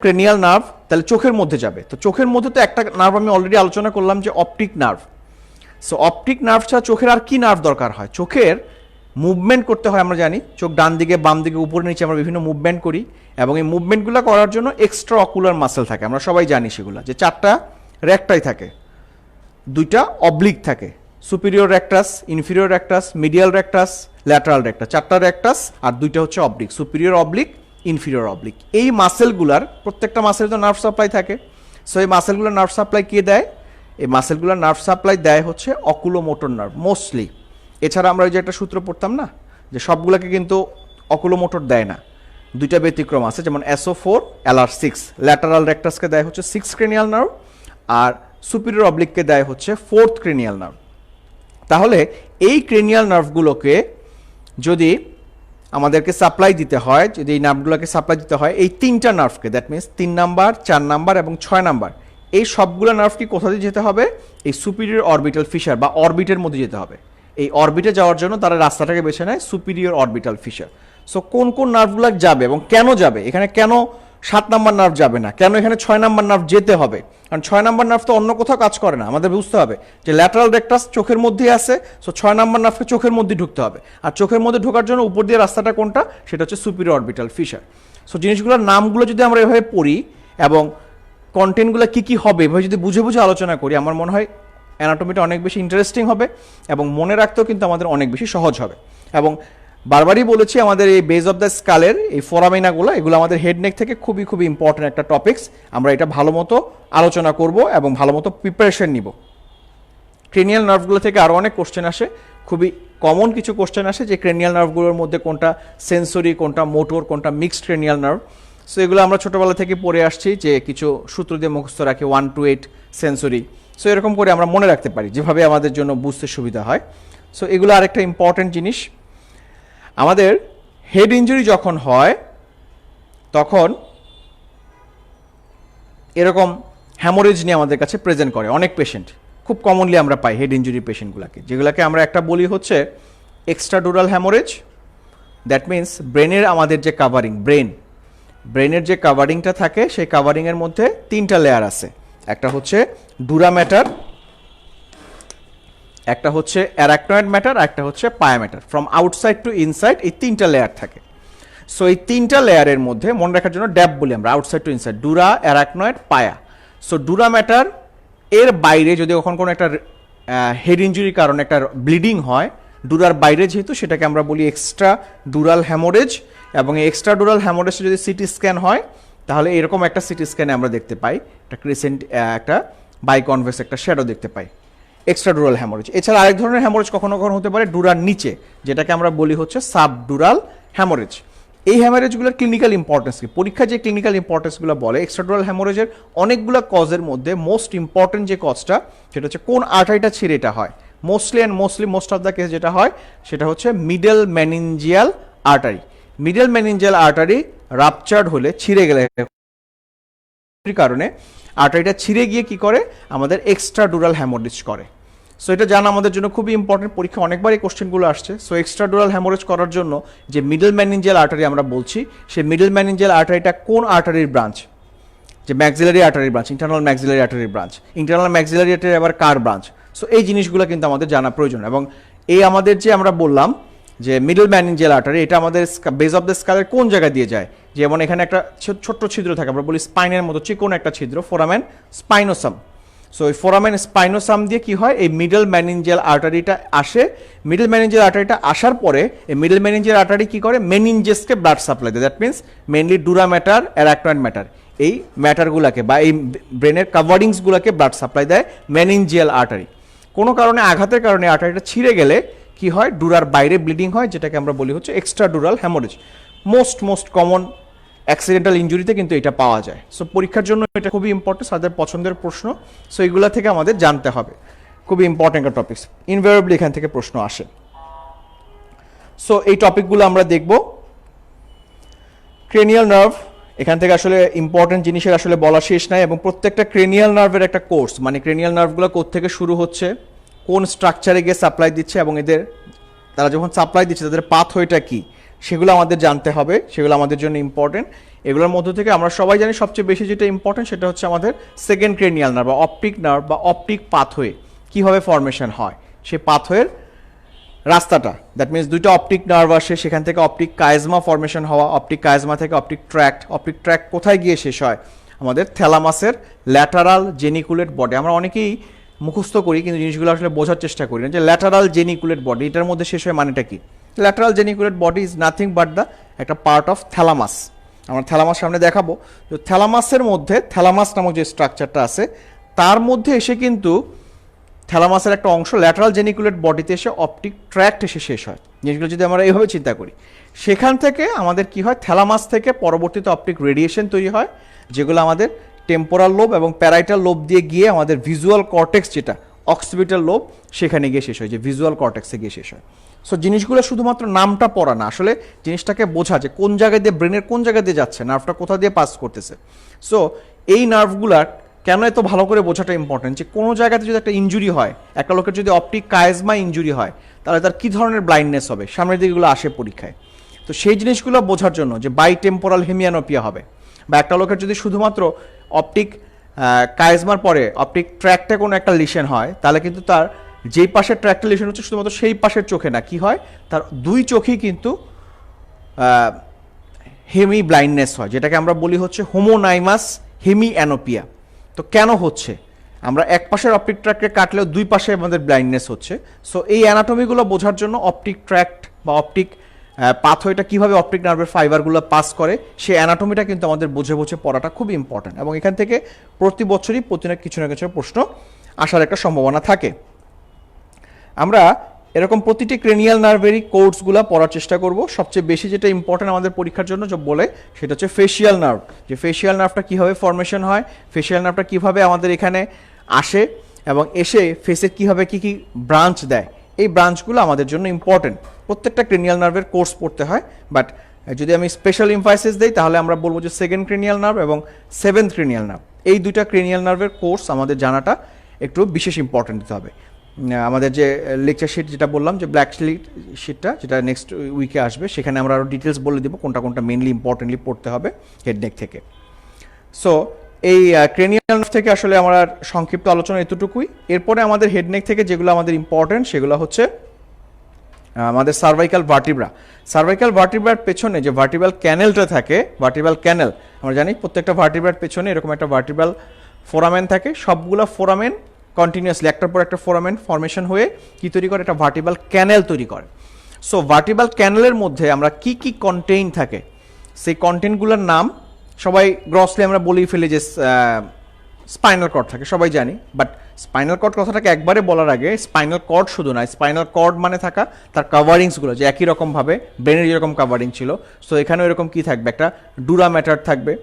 ক্রেনিয়াল নার্ভ, তাহলে চোখের মধ্যে যাবে। তো চোখের মধ্যে তো একটা নার্ভ আমি অলরেডি আলোচনা করলাম যে optic nerve. So optic nerve ছাড়া চোখের আর কি নার্ভ দরকার হয়, চোখের মুভমেন্ট করতে হয়, আমরা জানি চোখ ডান দিকে বাম দিকে উপরে নিচে আমরা বিভিন্ন মুভমেন্ট করি, এবং এই মুভমেন্টগুলো করার জন্য এক্সট্রা অকুলার মাসেল থাকে, আমরা সবাই জানি সেগুলো, যে 4টা রেক্টাই থাকে, 2টা অবলিক থাকে, superior rectus, inferior rectus, medial rectus, lateral rectus, 4টা রেক্টাস আর 2টা হচ্ছে oblique, superior oblique, inferior oblique. এই মাসেলগুলার প্রত্যেকটা মাসেল তো নার্ভ সাপ্লাই থাকে। সো এই মাসেলগুলোর নার্ভ সাপ্লাই কে দেয়, এই মাসেলগুলোর নার্ভ সাপ্লাই দেয় হচ্ছে অকুলোমোটর নার্ভ মোস্টলি। এছাড়া আমরা ওই যে একটা সূত্র পড়তাম না যে সবগুলোকে কিন্তু অকুলোমোটর দেয় না, 2টা ব্যতিক্রম আছে, যেমন SO4 LR6, ল্যাটারাল রেক্টাসকে দেয় হচ্ছে 6 ক্রেনিয়াল নার্ভ, আর সুপিরিয়র অবলিককে দেয় হচ্ছে 4th ক্রেনিয়াল নার্ভ। তাহলে এই ক্রেনিয়াল নার্ভগুলোকে যদি আমাদেরকে সাপ্লাই দিতে হয়, যদি এই নার্ভগুলোকে সাপ্লাই দিতে হয় এই 3টা নার্ভকে, দ্যাট মিনস 3 নাম্বার, 4 নাম্বার এবং 6 নাম্বার, এই সবগুলো নার্ভ কি কোথা দিয়ে যেতে হবে, এই সুপিরিয়র অরবিটাল ফিশার বা অরবিটের মধ্যে যেতে হবে। এই অরবিটে যাওয়ার জন্য তারা রাস্তাটাকে বেছে নেয় সুপিরিয়র অরবিটাল ফিশার। সো কোন কোন নার্ভগুলো যাবে এবং কেন যাবে, এখানে কেন 7 নাম্বার নার্ভ যাবে না, কেন এখানে 6 নাম্বার নার্ভ যেতে হবে, কারণ 6 নাম্বার নার্ভ তো অন্য কোথাও কাজ করে না, আমাদের বুঝতে হবে যে ল্যাটারাল রেক্টাস চোখের মধ্যেই আছে। সো 6 নাম্বার নার্ভকে চোখের মধ্যে ঢুকতে হবে, আর চোখের মধ্যে ঢোকার জন্য উপর দিয়ে রাস্তাটা কোনটা, সেটা হচ্ছে সুপিরিয়র অরবিটাল ফিশার। সো জিনিসগুলোর নামগুলো যদি আমরা এভাবে পড়ি এবং কন্টেন্টগুলো কী কী হবে এভাবে যদি বুঝে বুঝে আলোচনা করি, আমার মনে হয় অ্যানাটমিটা অনেক বেশি ইন্টারেস্টিং হবে এবং মনে রাখতেও কিন্তু আমাদের অনেক বেশি সহজ হবে। এবং বারবারই বলেছি আমাদের এই বেজ অফ দ্য স্কালের এই ফোরামিনাগুলো, এগুলো আমাদের হেডনেক থেকে খুবই খুবই ইম্পর্টেন্ট একটা টপিকস, আমরা এটা ভালো মতো আলোচনা করব এবং ভালো মতো প্রিপারেশন নিব। ক্রেনিয়াল নার্ভগুলো থেকে আরও অনেক কোশ্চেন আসে, খুবই কমন কিছু কোশ্চেন আসে যে ক্রেনিয়াল নার্ভগুলোর মধ্যে কোনটা সেন্সরি, কোনটা মোটর, কোনটা মিক্সড ক্রেনিয়াল নার্ভ। সো এগুলো আমরা ছোটোবেলা থেকে পড়ে আসছি যে কিছু সূত্র দিয়ে মুখস্থ রাখি, 1 to 8 সেন্সরি। সো এরকম করে আমরা মনে রাখতে পারি যেভাবে আমাদের জন্য বুঝতে সুবিধা হয়। সো এগুলো আরেকটা ইম্পর্টেন্ট জিনিস। আমাদের হেড ইনজুরি যখন হয় তখন এরকম হ্যামোরেজ নিয়ে আমাদের কাছে প্রেজেন্ট করে অনেক পেশেন্ট, খুব কমনলি আমরা পাই হেড ইনজুরি পেশেন্টগুলোকে, যেগুলোকে আমরা একটা বলি হচ্ছে এক্সট্রাডুরাল হ্যামোরেজ। দ্যাট মিন্স ব্রেনের আমাদের যে কাভারিং, ব্রেনের যে কাভারিংটা থাকে সেই কাভারিংয়ের মধ্যে 3টা লেয়ার আছে, একটা হচ্ছে ডুরা ম্যাটার, একটা হচ্ছে অ্যারাকনয়েড ম্যাটার, একটা হচ্ছে pia matter. From outside to inside এই 3টা লেয়ার থাকে। সো এই 3টা লেয়ারের মধ্যে মনে রাখার জন্য ড্যাব বলি আমরা, outside to inside, dura, arachnoid, pia. So dura matter এর বাইরে যদি কখন কোনো একটা হেড ইঞ্জুরির কারণে একটা ব্লিডিং হয়, ডুরার বাইরে যেহেতু সেটাকে আমরা বলি এক্সট্রা ডুরাল হ্যামোরেজ। এবং এই এক্সট্রা ডুরাল হ্যামোরেজে যদি সিটি স্ক্যান হয় তাহলে এরকম একটা সিটি স্ক্যানে আমরা দেখতে পাই একটা ক্রিসেন্ট, একটা বাইকনভেক্স একটা শ্যাডো দেখতে পাই, এক্সট্রাডুরাল হ্যামোরেজ। এছাড়া আরেক ধরনের হ্যামোরেজ কখনো কখনো হতে পারে ডুরার নিচে, যেটাকে আমরা বলি হচ্ছে সাবডুরাল হ্যামোরেজ। এই হ্যামারেজগুলোর ক্লিনিক্যাল ইম্পর্টেন্স কি, পরীক্ষা যে ক্লিনিক্যাল ইম্পর্টেন্সগুলো বলে এক্সট্রাডুরাল হ্যামারেজের অনেকগুলো কজের মধ্যে মোস্ট ইম্পর্টেন্ট যে কজটা সেটা হচ্ছে কোন আর্টারিটা ছিঁড়ে এটা হয়। মোস্ট অফ দ্য কেস যেটা হয় সেটা হচ্ছে middle meningeal artery. Middle meningeal artery ruptured হলে, ছিঁড়ে গেলে কারণে আর্টারিটা ছিঁড়ে গিয়ে কি করে আমাদের এক্সট্রাডুরাল হ্যামোরেজ করে। সো এটা জানা আমাদের জন্য খুবই ইম্পর্টেন্ট, পরীক্ষা অনেকবার এই কোশ্চেনগুলো আসছে। সো এক্সট্রাডুরাল হ্যামোরেজ করার জন্য যে মিডল ম্যানিনজিয়াল আর্টারি আমরা বলছি, সেই মিডল ম্যানিনজিয়াল আর্টারিটা কোন আর্টারির ব্রাঞ্চ, যে ম্যাক্সিলারি আর্টারির ব্রাঞ্চ, ইন্টারনাল ম্যাক্সিলারি আর্টারির ব্রাঞ্চ, ইন্টারনাল ম্যাক্সিলারি আর্টারি আবার কার ব্রাঞ্চ। সো এই জিনিসগুলো কিন্তু আমাদের জানা প্রয়োজন। এবং এই আমাদের যে আমরা বললাম যে মিডল ম্যানিনজিয়াল আর্টারি, এটা আমাদের বেস অফ দ্য স্কালের কোন জায়গা দিয়ে যায়, যেমন এখানে একটা ছোট্ট ছিদ্র থাকে, আমরা বলি স্পাইনের মতো চিকন একটা ছিদ্র, ফোরামেন স্পাইনোসাম। সো এই ফোরামেন স্পাইনোসাম দিয়ে কি হয়, এই মিডল ম্যানিনজিয়াল আর্টারিটা আসে। মিডল ম্যানিনজিয়াল আর্টারিটা আসার পরে এই মিডল ম্যানিনজিয়াল আর্টারি কি করে, মেনিনজেসকে ব্লাড সাপ্লাই দেয়। That means mainly dura matter, arachnoid matter, এই ম্যাটারগুলোকে বা এই ব্রেনের কাভারিংসগুলোকে ব্লাড সাপ্লাই দেয় মেনিনজিয়াল আর্টারি। কোনো কারণে আঘাতের কারণে আর্টারিটা ছিঁড়ে গেলে কি হয়, ডুরার বাইরে ব্লিডিং হয়, যেটাকে আমরা বলি হচ্ছে extradural haemorrhage. Most common accidental ইনজুরিতে কিন্তু এটা পাওয়া যায়। সো পরীক্ষার জন্য এটা খুবই ইম্পর্টেন্ট, তাদের পছন্দের প্রশ্ন। সো এগুলো থেকে আমাদের জানতে হবে, খুবই ইম্পর্টেন্ট একটা টপিক, ইনভেরিয়েবলি এখান থেকে প্রশ্ন আসে। সো এই টপিকগুলো আমরা দেখব। ক্রেনিয়াল নার্ভ, এখান থেকে আসলে ইম্পর্টেন্ট জিনিসের আসলে বলা শেষ নাই, এবং প্রত্যেকটা ক্রেনিয়াল নার্ভের একটা কোর্স, মানে ক্রেনিয়াল নার্ভগুলো কোত্থেকে শুরু হচ্ছে, কোন স্ট্রাকচারে গিয়ে সাপ্লাই দিচ্ছে, এবং এদের তারা যখন সাপ্লাই দিচ্ছে তাদের পাথওয়েটা কি, সেগুলো আমাদের জানতে হবে, সেগুলো আমাদের জন্য ইম্পর্টেন্ট। এগুলোর মধ্য থেকে আমরা সবাই জানি সবচেয়ে বেশি যেটা ইম্পর্টেন্ট সেটা হচ্ছে আমাদের সেকেন্ড ক্রেনিয়াল নার্ভ বা অপটিক নার্ভ বা অপটিক পাথওয়ে কীভাবে ফর্মেশন হয়, সেই পাথওয়ের রাস্তাটা। দ্যাট মিনস দুইটা অপটিক নার্ভ আসে, সেখান থেকে অপটিক কাইজমা ফর্মেশন হওয়া, অপটিক কাইজমা থেকে অপটিক ট্র্যাক্ট কোথায় গিয়ে শেষ হয়, আমাদের থ্যালামাসের ল্যাটারাল জেনিকুলেট বডি। আমরা অনেকেই মুখস্থ করি কিন্তু জিনিসগুলো আসলে বোঝার চেষ্টা করি না, যে ল্যাটারাল জেনিকুলেট বডি এটার মধ্যে শেষ হয় মানেটা কি। Lateral geniculate body is nothing but the একটা পার্ট অফ থ্যালামাস। আমরা থ্যালামাস সামনে দেখাবো, তো থ্যালামাসের মধ্যে থ্যালামাস নামক যে স্ট্রাকচারটা আছে তার মধ্যে এসে কিন্তু থ্যালামাসের একটা অংশ ল্যাটারাল জেনিকুলেট বডিতে এসে অপটিক ট্র্যাক্ট এসে শেষ হয়। জিনিসগুলো যদি আমরা এইভাবে চিন্তা করি, সেখান থেকে আমাদের কি হয়, থ্যালামাস থেকে পরবর্তীতে অপটিক রেডিয়েশন তৈরি হয়, যেগুলো আমাদের টেম্পোরাল লোব এবং প্যারাইটাল লোব দিয়ে গিয়ে আমাদের ভিজুয়াল কর্টেক্স, যেটা অক্সিপিটাল লোব, সেখানে গিয়ে শেষ হয়, যে ভিজুয়াল কর্টেক্সে গিয়ে শেষ হয়। সো জিনিসগুলো শুধুমাত্র নামটা পড়া না, আসলে জিনিসটাকে বোঝা যে কোন জায়গায় দিয়ে ব্রেনের কোন জায়গা দিয়ে যাচ্ছে, নার্ভটা কোথা দিয়ে পাস করতেছে। সো এই নার্ভগুলার কেন এত ভালো করে বোঝাটা ইম্পর্টেন্ট, যে কোনো জায়গাতে যদি একটা ইনজুরি হয়, একটা লোকের যদি অপটিক কাইজমা ইনজুরি হয়, তাহলে তার কী ধরনের ব্লাইন্ডনেস হবে, সামনের দিকগুলো আসে পরীক্ষায়। তো সেই জিনিসগুলো বোঝার জন্য যে বাই টেম্পোরাল হেমিয়ানোপিয়া হবে, বা একটা লোকের যদি শুধুমাত্র অপটিক কাইজমার পরে অপটিক ট্র্যাক্টে কোনো একটা লিশন হয়, তাহলে কিন্তু তার যেই পাশের ট্র্যাক্টে লিশন হচ্ছে শুধুমাত্র সেই পাশের চোখে না, কি হয়, তার দুই চোখেই কিন্তু হেমি ব্লাইন্ডনেস হয়, যেটাকে আমরা বলি হচ্ছে হোমোনাইমাস হেমিঅ্যানোপিয়া। তো কেন হচ্ছে, আমরা এক পাশের অপটিক ট্র্যাক্টে কাটলেও দুই পাশে আমাদের ব্লাইন্ডনেস হচ্ছে। সো এই অ্যানাটমিগুলো বোঝার জন্য অপটিক ট্র্যাক্ট বা অপটিক পাথওয়েটা কীভাবে অপটিক নার্ভের ফাইবারগুলো পাস করে, সেই অ্যানাটমিটা কিন্তু আমাদের বুঝে পড়াটা খুব ইম্পর্টেন্ট, এবং এখান থেকে প্রতি বছরই কিছু না কিছু প্রশ্ন আসার একটা সম্ভাবনা থাকে। আমরা এরকম প্রতিটি ক্রেনিয়াল নার্ভেরই কোর্সগুলো পড়ার চেষ্টা করব। সবচেয়ে বেশি যেটা ইম্পর্টেন্ট আমাদের পরীক্ষার জন্য বলে সেটা হচ্ছে ফেশিয়াল নার্ভ, যে ফেশিয়াল নার্ভটা কীভাবে ফর্মেশন হয়, ফেশিয়াল নার্ভটা কীভাবে আমাদের এখানে আসে, এবং এসে ফেসের কীভাবে কী কী ব্রাঞ্চ দেয়, এই ব্রাঞ্চগুলো আমাদের জন্য ইম্পর্টেন্ট। প্রত্যেকটা ক্রেনিয়াল নার্ভের কোর্স পড়তে হয়, বাট যদি আমি স্পেশাল এমফাসিস দিই তাহলে আমরা বলবো যে সেকেন্ড ক্রেনিয়াল নার্ভ এবং সেভেন্থ ক্রেনিয়াল নার্ভ, এই দুইটা ক্রেনিয়াল নার্ভের কোর্স আমাদের জানাটা একটু বিশেষ ইম্পর্টেন্ট দিতে হবে। আমাদের যে লেকচার শিট যেটা বললাম, যে ব্ল্যাক শিটটা যেটা নেক্সট উইকে আসবে, সেখানে আমরা আরও ডিটেলস বলে দেবো কোনটা মেনলি ইম্পর্টেন্টলি পড়তে হবে হেডনেক থেকে। সো এই ক্রেনিয়াল নার্ভ থেকে আসলে আমার সংক্ষিপ্ত আলোচনা এতটুকুই। এরপরে আমাদের হেডনেক থেকে যেগুলো আমাদের ইম্পর্টেন্ট সেগুলো হচ্ছে আমাদের সার্ভাইকাল ভার্টিব্রা। সার্ভাইকাল ভার্টিব্রার পেছনে যে ভার্টিব্রাল ক্যানেলটা থাকে, ভার্টিব্রাল ক্যানেল আমরা জানি প্রত্যেকটা ভার্টিব্রার পেছনে এরকম একটা ভার্টিব্রাল ফোরামেন থাকে, সবগুলো ফোরামেন কন্টিনিউয়াসলি একটার পর একটা ফোরামেন ফর্মেশন হয়ে কি তৈরি করে, একটা ভার্টিব্রাল ক্যানেল তৈরি করে। সো ভার্টিব্রাল ক্যানেলের মধ্যে আমরা কি কি কন্টেইন থাকে, সেই কন্টেন্টগুলোর নাম সবাই গ্রসলি আমরা বলেই ফেলি, যে স্পাইনাল কর্ড থাকে, সবাই জানি। বাট স্পাইনাল কর্ড কথাটাকে একবারে বলার আগে স্পাইনাল কর্ড শুধু নয়, স্পাইনাল কর্ড মানে থাকা তার কাভারিংসগুলো, যে একই রকমভাবে ব্রেনের যেরকম কাভারিং ছিল, সো এখানেও এরকম কী থাকবে, একটা ডুরা ম্যাটার থাকবে।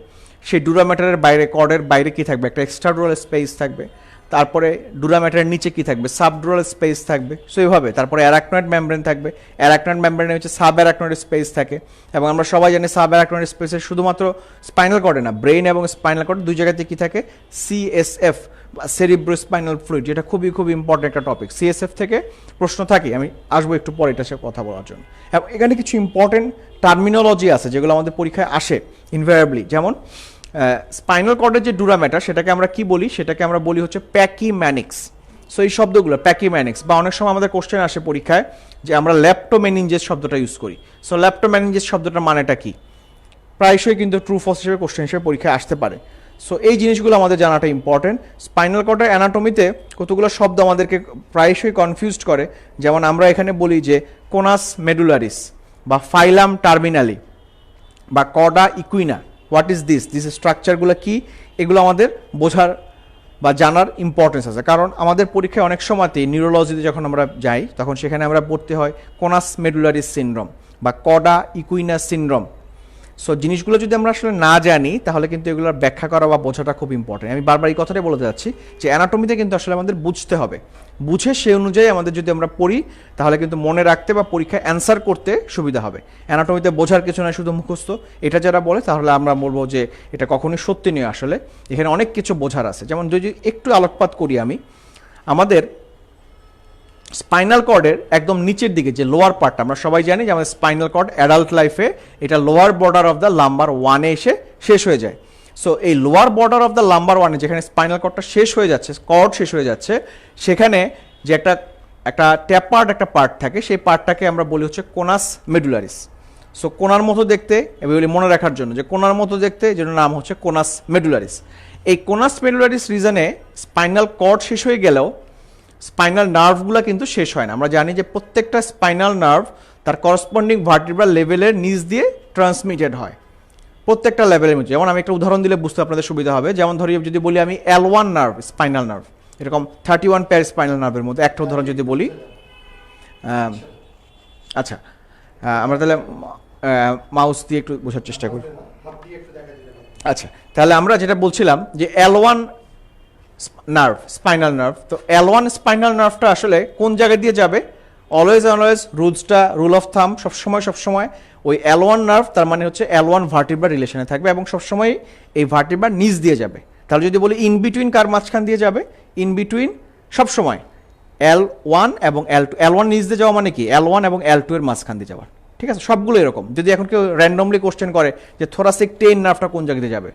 সেই ডুরা ম্যাটারের বাইরে, কর্ডের বাইরে কী থাকবে, একটা এক্সট্রাডুরাল স্পেস থাকবে। তারপরে ডুরা ম্যাটারের নিচে কী থাকবে, সাবডুরাল স্পেস থাকবে। সো এইভাবে তারপরে অ্যারাকনয়েড মেমব্রেন থাকবে, অ্যারাকনয়েড মেমব্রেনে হচ্ছে সাব অ্যারাকনয়েড স্পেস থাকে। এবং আমরা সবাই জানি সাব অ্যারাকনয়েড স্পেসে শুধুমাত্র স্পাইনাল কর্ডে না, ব্রেইন এবং স্পাইনাল কর্ড দুই জায়গাতে কী থাকে, সিএসএফ বা সেরিব্রোস্পাইনাল ফ্লুইড, যেটা খুবই খুবই ইম্পর্টেন্ট একটা টপিক। সিএসএফ থেকে প্রশ্ন থাকে, আমি আসবো একটু পরে এটা সে কথা বলার জন্য। এবং এখানে কিছু ইম্পর্টেন্ট টার্মিনোলজি আছে যেগুলো আমাদের পরীক্ষায় আসে ইনভ্যারিয়েবলি। যেমন স্পাইনাল কর্ডের যে ডুরা ম্যাটার, সেটাকে আমরা কি বলি, সেটাকে আমরা বলি হচ্ছে প্যাকিম্যানিক্স। সো এই শব্দগুলো প্যাকিম্যানিক্স, বা অনেক সময় আমাদের কোশ্চেন আসে পরীক্ষায় যে আমরা ল্যাপ্টোমেনিনজেস শব্দটা ইউজ করি। সো ল্যাপ্টোমেনিনজেস শব্দটার মানেটা কি, প্রায়শই কিন্তু ট্রু ফলস হিসেবে কোশ্চেন হিসেবে পরীক্ষায় আসতে পারে। সো এই জিনিসগুলো আমাদের জানাটা ইম্পর্টেন্ট। স্পাইনাল কর্ডের অ্যানাটমিতে কতগুলো শব্দ আমাদেরকে প্রায়শই কনফিউজড করে। যেমন আমরা এখানে বলি যে কোনাস মেডুলারিস বা ফাইলাম টার্মিনালি বা cauda equina, what is this স্ট্রাকচারগুলো কি, এগুলো আমাদের বোঝার বা জানার ইম্পর্টেন্স আছে। কারণ আমাদের পরীক্ষায় অনেক সময়তেই নিউরোলজিতে যখন আমরা যাই তখন সেখানে আমরা পড়তে হয় কোনাস মেডুলারিস সিনড্রোম বা কর্ডা ইকুইনা সিনড্রোম। সো জিনিসগুলো যদি আমরা আসলে না জানি তাহলে কিন্তু এগুলোর ব্যাখ্যা করা বা বোঝাটা খুব ইম্পর্টেন্ট। আমি বারবার এই কথাটাই বলতে যাচ্ছি যে অ্যানাটমিতে কিন্তু আসলে আমাদের বুঝতে হবে, বুঝে সেই অনুযায়ী আমাদের যদি আমরা পড়ি তাহলে কিন্তু মনে রাখতে বা পরীক্ষায় অ্যান্সার করতে সুবিধা হবে। অ্যানাটমিতে বোঝার কিছু নয়, শুধু মুখস্থ, এটা যারা বলে তাহলে আমরা বলবো যে এটা কখনোই সত্যি নয়। আসলে এখানে অনেক কিছু বোঝার আছে। যেমন যদি একটু আলোকপাত করি আমি, আমাদের স্পাইনাল কর্ডের একদম নিচের দিকে যে লোয়ার পার্টটা, আমরা সবাই জানি যে আমাদের স্পাইনাল কর্ড অ্যাডাল্ট লাইফে এটা lower border of the lumber ওয়ানে এসে শেষ হয়ে যায়। সো এই lower border of the lumber ওয়ানে যেখানে স্পাইনাল কর্ডটা শেষ হয়ে যাচ্ছে, কর্ড শেষ হয়ে যাচ্ছে, সেখানে যে একটা ট্যাপার্ড একটা পার্ট থাকে, সেই পার্টটাকে আমরা বলি হচ্ছে কোনাস মেডুলারিস। সো কোনার মতো দেখতে, এগুলি মনে রাখার জন্য যে কোনার মতো দেখতে, যেটার নাম হচ্ছে কোনাস মেডুলারিস। এই কোনাস মেডুলারিস রিজনে স্পাইনাল কর্ড শেষ হয়ে গেলেও স্পাইনাল নার্ভগুলো কিন্তু শেষ হয় না। আমরা জানি যে প্রত্যেকটা স্পাইনাল নার্ভ তার করসপন্ডিং ভার্টিব্রাল লেভেলের নিচ দিয়ে ট্রান্সমিটেড হয়, প্রত্যেকটা লেভেলের মধ্যে। যেমন আমি একটা উদাহরণ দিলে বুঝতে আপনাদের সুবিধা হবে। যেমন ধরি যদি বলি আমি L1 নার্ভ, স্পাইনাল নার্ভ, এরকম 31 পেয়ার স্পাইনাল নার্ভের মধ্যে একটা উদাহরণ যদি বলি, আচ্ছা আমরা তাহলে মাউস দিয়ে একটু বোঝার চেষ্টা করি। আচ্ছা, তাহলে আমরা যেটা বলছিলাম যে L1 নার্ভ, স্পাইনাল নার্ভ, তো L1 স্পাইনাল নার্ভটা আসলে কোন জায়গা দিয়ে যাবে, অলওয়েজ রুল অফ থাম সবসময় ওই L1 নার্ভ, তার মানে হচ্ছে L1 ভার্টিব্রা রিলেশনে থাকবে এবং সবসময় এই ভার্টিব্রা নিচ দিয়ে যাবে। তাহলে যদি বলি ইন বিটুইন কার মাঝখান দিয়ে যাবে, ইন বিটুইন সবসময় L1 এবং L2। L1 নিচ দিয়ে যাওয়া মানে কি, L1 এবং L2 এর মাঝখান দিয়ে যাওয়া, ঠিক আছে? সবগুলো এরকম। যদি এখন কেউ র্যান্ডমলি কোশ্চেন করে যে থোরাসিক 10 নার্ভটা কোন জায়গা দিয়ে যাবে,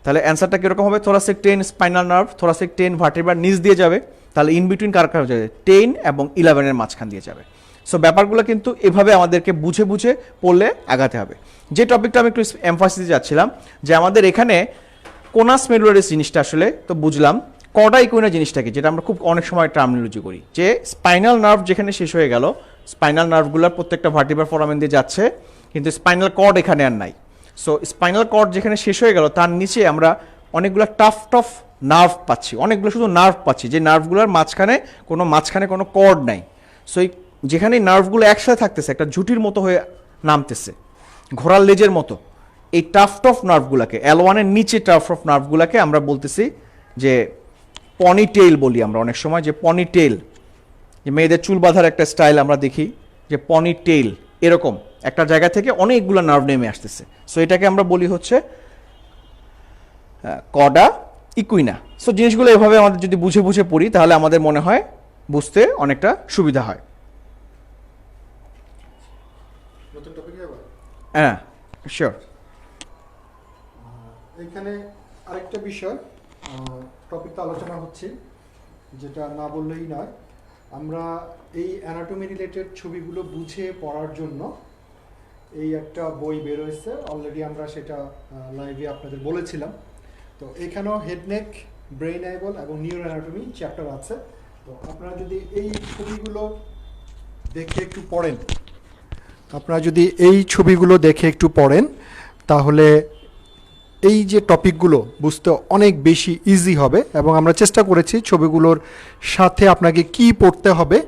তাহলে অ্যান্সারটা কীরকম হবে, থোরাসিক 10 স্পাইনাল নার্ভ, থোরাসিক 10 ভার্টিব্রার নিচ দিয়ে যাবে। তাহলে ইন বিটুইন কার কার যাবে, 10 এবং 11 মাঝখান দিয়ে যাবে। সো ব্যাপারগুলো কিন্তু এভাবে আমাদেরকে বুঝে বুঝে পড়লে আগাতে হবে। যে টপিকটা আমি একটু এমফাসিসে যাচ্ছিলাম যে আমাদের এখানে কোনাস মেডুলারিস জিনিসটা আসলে তো বুঝলাম, কর্ডা ইকুইনা জিনিসটা কি, যেটা আমরা খুব অনেক সময় টার্মিনোলজি করি, যে স্পাইনাল নার্ভ যেখানে শেষ হয়ে গেল, স্পাইনাল নার্ভগুলোর প্রত্যেকটা ভার্টিব্রাল ফোরামেন দিয়ে যাচ্ছে, কিন্তু স্পাইনাল কর্ড এখানে আর নাই। সো স্পাইনাল কর্ড যেখানে শেষ হয়ে গেল তার নিচে আমরা অনেকগুলো টাফ নার্ভ পাচ্ছি, অনেকগুলো শুধু নার্ভ পাচ্ছি, যে নার্ভগুলোর মাঝখানে কোনো কর্ড নাই। সো এই যেখানে নার্ভগুলো একসাথে থাকতেছে, একটা ঝুটির মতো হয়ে নামতেছে, ঘোড়ার লেজের মতো, এই টাফ নার্ভগুলোকে, L1 এর নিচে টাফ নার্ভগুলোকে আমরা বলতেছি যে পনিটেইল বলি আমরা অনেক সময়, যে পনিটেইল, যে মেয়েদের চুল বাঁধার একটা স্টাইল আমরা দেখি, যে পনিটেইল, এরকম একটা জায়গা থেকে অনেকগুলো নার্ভ নেমে আসতেছে। সো এটাকে আমরা বলি হচ্ছে কর্ডা ইকুইনা। সো জিনিসগুলো এভাবে আমাদের যদি বুঝে বুঝে পড়ি তাহলে আমাদের মনে হয় বুঝতে অনেকটা সুবিধা হয়। হ্যাঁ, শিওর। এখানে আরেকটা বিষয় টপিকটা আলোচনা হচ্ছে, যেটা না বললেই নয়, আমরা এই অ্যানাটমি রিলেটেড ছবিগুলো বুঝে পড়ার জন্য এই একটা বই বের হয়েছে, অলরেডি আমরা সেটা লাইভে আপনাদের বলেছিলাম। তো এখানেও হেডনেক, ব্রেইন আইবল এবং নিউরো অ্যানাটমি চ্যাপ্টার আছে। তো আপনারা যদি এই ছবিগুলো দেখে একটু পড়েন তাহলে এই যে টপিকগুলো বুঝতে অনেক বেশি ইজি হবে, এবং আমরা চেষ্টা করেছি ছবিগুলোর সাথে আপনাকে কি পড়তে হবে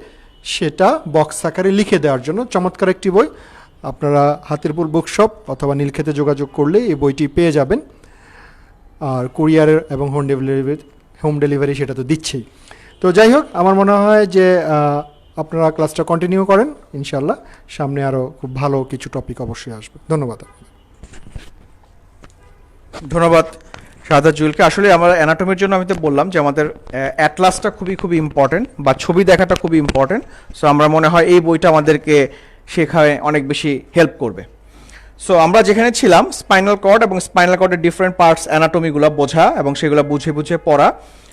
সেটা বক্স আকারে লিখে দেওয়ার জন্য। চমৎকার একটি বই, আপনারা হাতিরপুল বুকশপ অথবা নীলক্ষেতে যোগাযোগ করলে এই বইটি পেয়ে যাবেন। আর কুরিয়ারের এবং হোম ডেলিভারি সেটা তো দিচ্ছেই। তো যাই হোক, আমার মনে হয় যে আপনারা ক্লাসটা কন্টিনিউ করেন, ইনশাল্লাহ সামনে আরও খুব ভালো কিছু টপিক অবশ্যই আসবে। ধন্যবাদ। ধন্যবাদ শাহাদাত জুয়েলকে। আসলে আমার অ্যানাটমির জন্য আমি তো বললাম যে আমাদের অ্যাটলাসটা খুবই ইম্পর্টেন্ট, বা ছবি দেখাটা খুবই ইম্পর্টেন্ট। সো আমরা মনে হয় এই বইটা আমাদেরকে শেখায় অনেক বেশি হেল্প করবে। সো আমরা যেখানে ছিলাম, স্পাইনাল কর্ড এবং স্পাইনাল কর্ডের ডিফারেন্ট পার্টস অ্যানাটমিগুলো বোঝা এবং সেগুলো বুঝে পড়া,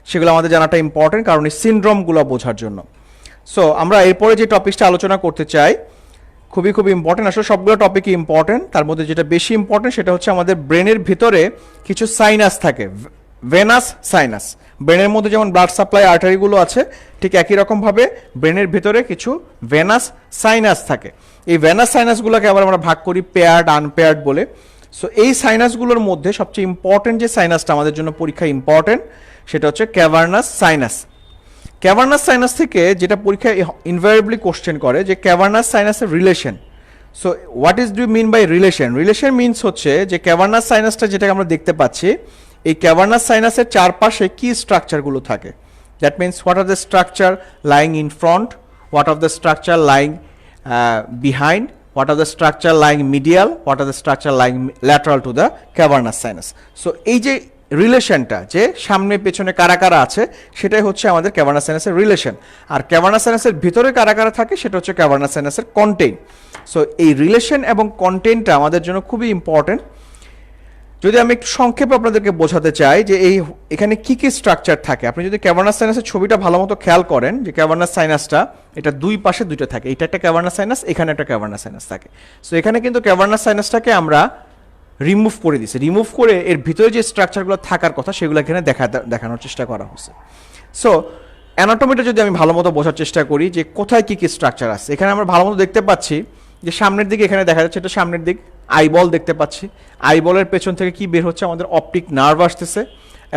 সেগুলো আমাদের জানাটা ইম্পর্টেন্ট, কারণ এই সিনড্রোমগুলো বোঝার জন্য। সো আমরা এরপরে যে টপিকটা আলোচনা করতে চাই খুবই ইম্পর্টেন্ট। আসলে সবগুলো টপিকই ইম্পর্টেন্ট, তার মধ্যে যেটা বেশি ইম্পর্টেন্ট সেটা হচ্ছে আমাদের ব্রেনের ভিতরে কিছু সাইনাস থাকে, ভেনাস সাইনাস। ব্রেনের মধ্যে যেমন ব্লাড সাপ্লাই আর্টারিগুলো আছে, ঠিক একই রকমভাবে ব্রেনের ভিতরে কিছু ভেনাস সাইনাস থাকে। এই ভেনাস সাইনাসগুলোকে আবার আমরা ভাগ করি পেয়ার্ড আনপেয়ার্ড বলে। সো এই সাইনাসগুলোর মধ্যে সবচেয়ে ইম্পর্টেন্ট যে সাইনাসটা আমাদের জন্য পরীক্ষায় ইম্পর্টেন্ট সেটা হচ্ছে ক্যাভার্নাস সাইনাস। ক্যাভার্নাস সাইনাস থেকে যেটা পরীক্ষায় ইনভ্যারিয়েবলি কোশ্চেন করে যে ক্যাভার্নাস সাইনাসের রিলেশন। So what is do mean by relation? Relation means হচ্ছে যে ক্যাভার্নাস সাইনাসটা যেটা আমরা দেখতে পাচ্ছি, এই ক্যাভার্নাস সাইনাসের চারপাশে কি স্ট্রাকচারগুলো থাকে। That means what are the structure lying in front, what are the structure lying behind, what are the structure lying medial, what are the structure lying lateral to the cavernous sinus. So এই যে রিলেশনটা, যে সামনে পেছনে কারা আছে, সেটাই হচ্ছে আমাদের ক্যাভার্নাস সাইনাসের রিলেশন। আর ক্যাভার্নাস সাইনাসের ভিতরে কারা থাকে সেটা হচ্ছে ক্যাভার্নাস সাইনাসের কন্টেন্ট। সো এই রিলেশন এবং কন্টেন্টটা আমাদের জন্য খুবই ইম্পর্টেন্ট। যদি আমি একটু সংক্ষেপে আপনাদেরকে বোঝাতে চাই যে এখানে কি স্ট্রাকচার থাকে, আপনি যদি ক্যাভার্নাস সাইনাসের ছবিটা ভালো মতো খেয়াল করেন, যে ক্যাভার্নাস সাইনাসটা এটা দুই পাশে দুইটা থাকে, এটা একটা ক্যাভার্নাস সাইনাস, এখানে একটা ক্যাভার্নাস সাইনাস থাকে। সো এখানে কিন্তু ক্যাভার্নাস সাইনাসটাকে আমরা রিমুভ করে দিছে, রিমুভ করে এর ভিতরে যে স্ট্রাকচারগুলো থাকার কথা সেগুলো এখানে দেখানোর চেষ্টা করা হচ্ছে। সো অ্যানাটমিটা যদি আমি ভালো মতো বোঝার চেষ্টা করি যে কোথায় কি স্ট্রাকচার আছে, এখানে আমরা ভালো মতো দেখতে পাচ্ছি যে সামনের দিকে এখানে দেখা যাচ্ছে, এটা সামনের দিক, আইবল দেখতে পাচ্ছি। আইবলের পেছন থেকে কি বের হচ্ছে, আমাদের অপটিক নার্ভ আসতেছে।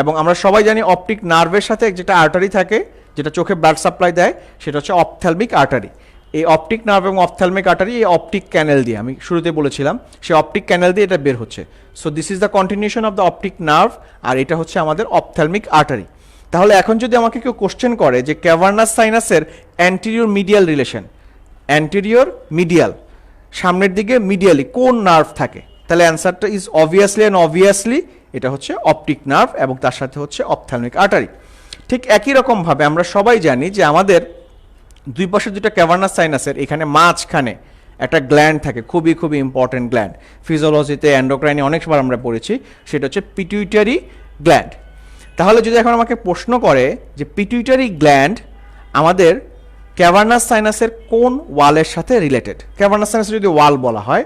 এবং আমরা সবাই জানি অপটিক নার্ভের সাথে যেটা আর্টারি থাকে, যেটা চোখে ব্লাড সাপ্লাই দেয়, সেটা হচ্ছে অপথ্যালমিক আর্টারি। এই অপটিক নার্ভ এবং অপথ্যালমিক আর্টারি এই অপটিক ক্যানেল দিয়ে, আমি শুরুতে বলেছিলাম, সেই অপটিক ক্যানেল দিয়ে এটা বের হচ্ছে। So this is the continuation of the optic nerve, আর এটা হচ্ছে আমাদের অপথ্যালমিক আর্টারি। তাহলে এখন যদি আমাকে কেউ কোশ্চেন করে যে ক্যাভার্নাস সাইনাসের anterior medial relation, anterior medial, সামনের দিকে মিডিয়ালি কোন নার্ভ থাকে, তাহলে অ্যান্সারটা ইজ অবভিয়াসলি এটা হচ্ছে অপটিক নার্ভ এবং তার সাথে হচ্ছে অপথ্যালমিক আর্টারি। ঠিক একই রকমভাবে আমরা সবাই জানি যে আমাদের দুই পাশে দুটো ক্যাভার্নাস সাইনাসের এখানে মাঝখানে একটা গ্ল্যান্ড থাকে, খুবই ইম্পর্টেন্ট গ্ল্যান্ড। ফিজিওলজিতে, এন্ডোক্রাইনে অনেকবার আমরা পড়েছি, সেটা হচ্ছে পিটুইটারি গ্ল্যান্ড। তাহলে যদি এখন আমাকে প্রশ্ন করে যে পিটুইটারি গ্ল্যান্ড আমাদের ক্যাভার্নাস সাইনাসের কোন ওয়ালের সাথে রিলেটেড, ক্যাভার্নাস সাইনাসের যদি ওয়াল বলা হয়,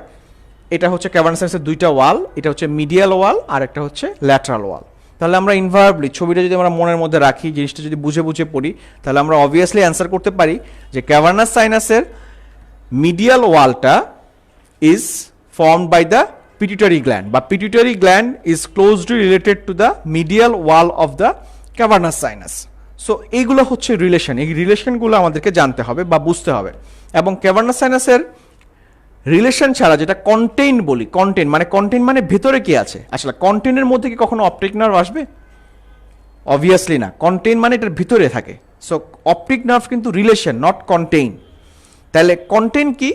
এটা হচ্ছে ক্যাভার্নাস সাইনাসের দুইটা ওয়াল, এটা হচ্ছে মিডিয়াল ওয়াল আর একটা হচ্ছে ল্যাটারাল ওয়াল। তাহলে আমরা ইনভার্বলি ছবিটা যদি আমরা মনের মধ্যে রাখি, জিনিসটা যদি বুঝে পড়ি, তাহলে আমরা অবভিয়াসলি অ্যান্সার করতে পারি যে ক্যাভার্নাস সাইনাসের মিডিয়াল ওয়ালটা is formed by the pituitary gland, বা pituitary gland is closely related to the medial wall of the cavernous sinus. So এইগুলো হচ্ছে রিলেশন, এই রিলেশনগুলো আমাদেরকে জানতে হবে বা বুঝতে হবে। এবং ক্যাভার্নাস সাইনাসের রিলেশন ছাড়া যেটা কন্টেইন বলি, কন্টেইন মানে ভেতরে কি আছে, আসলে কন্টেইনের মধ্যে কি কখনো অপটিক নার্ভ আসবে? অবভিয়াসলি না, কন্টেইন মানে এটার ভিতরে থাকে। সো অপটিক নার্ভ কিন্তু রিলেশন, নট কন্টেইন। তাহলে কন্টেইন কি?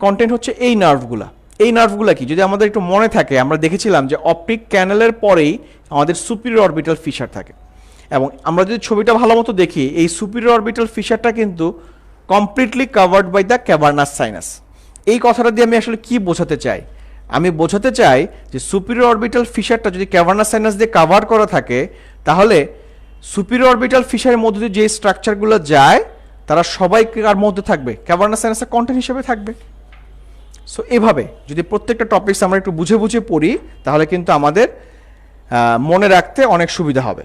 কন্টেইন হচ্ছে এই নার্ভগুলা। এই নার্ভগুলা কি, যদি আমাদের একটু মনে থাকে, আমরা দেখেছিলাম যে অপটিক ক্যানেলের পরেই আমাদের সুপিরিয়র অরবিটাল ফিশার থাকে। এবং আমরা যদি ছবিটা ভালো মতো দেখি, এই সুপিরিয়র অরবিটাল ফিশারটা কিন্তু completely covered by the cavernous sinus. এই কথাটা দিয়ে আমি আসলে কি বোঝাতে চাই? আমি বোঝাতে চাই যে সুপিরিয়র অরবিটাল ফিশারটা যদি ক্যাভার্নাস সাইনাস দিয়ে কাভার করা থাকে, তাহলে সুপিরিয়র অরবিটাল ফিশারের মধ্যে দিয়ে যে স্ট্রাকচারগুলো যায় তারা সবাই কার মধ্যে থাকবে? ক্যাভার্নাস সাইনাসের কন্টেন্ট হিসেবে থাকবে। সো এভাবে যদি প্রত্যেকটা টপিকস আমরা একটু বুঝে পড়ি, তাহলে কিন্তু আমাদের মনে রাখতে অনেক সুবিধা হবে।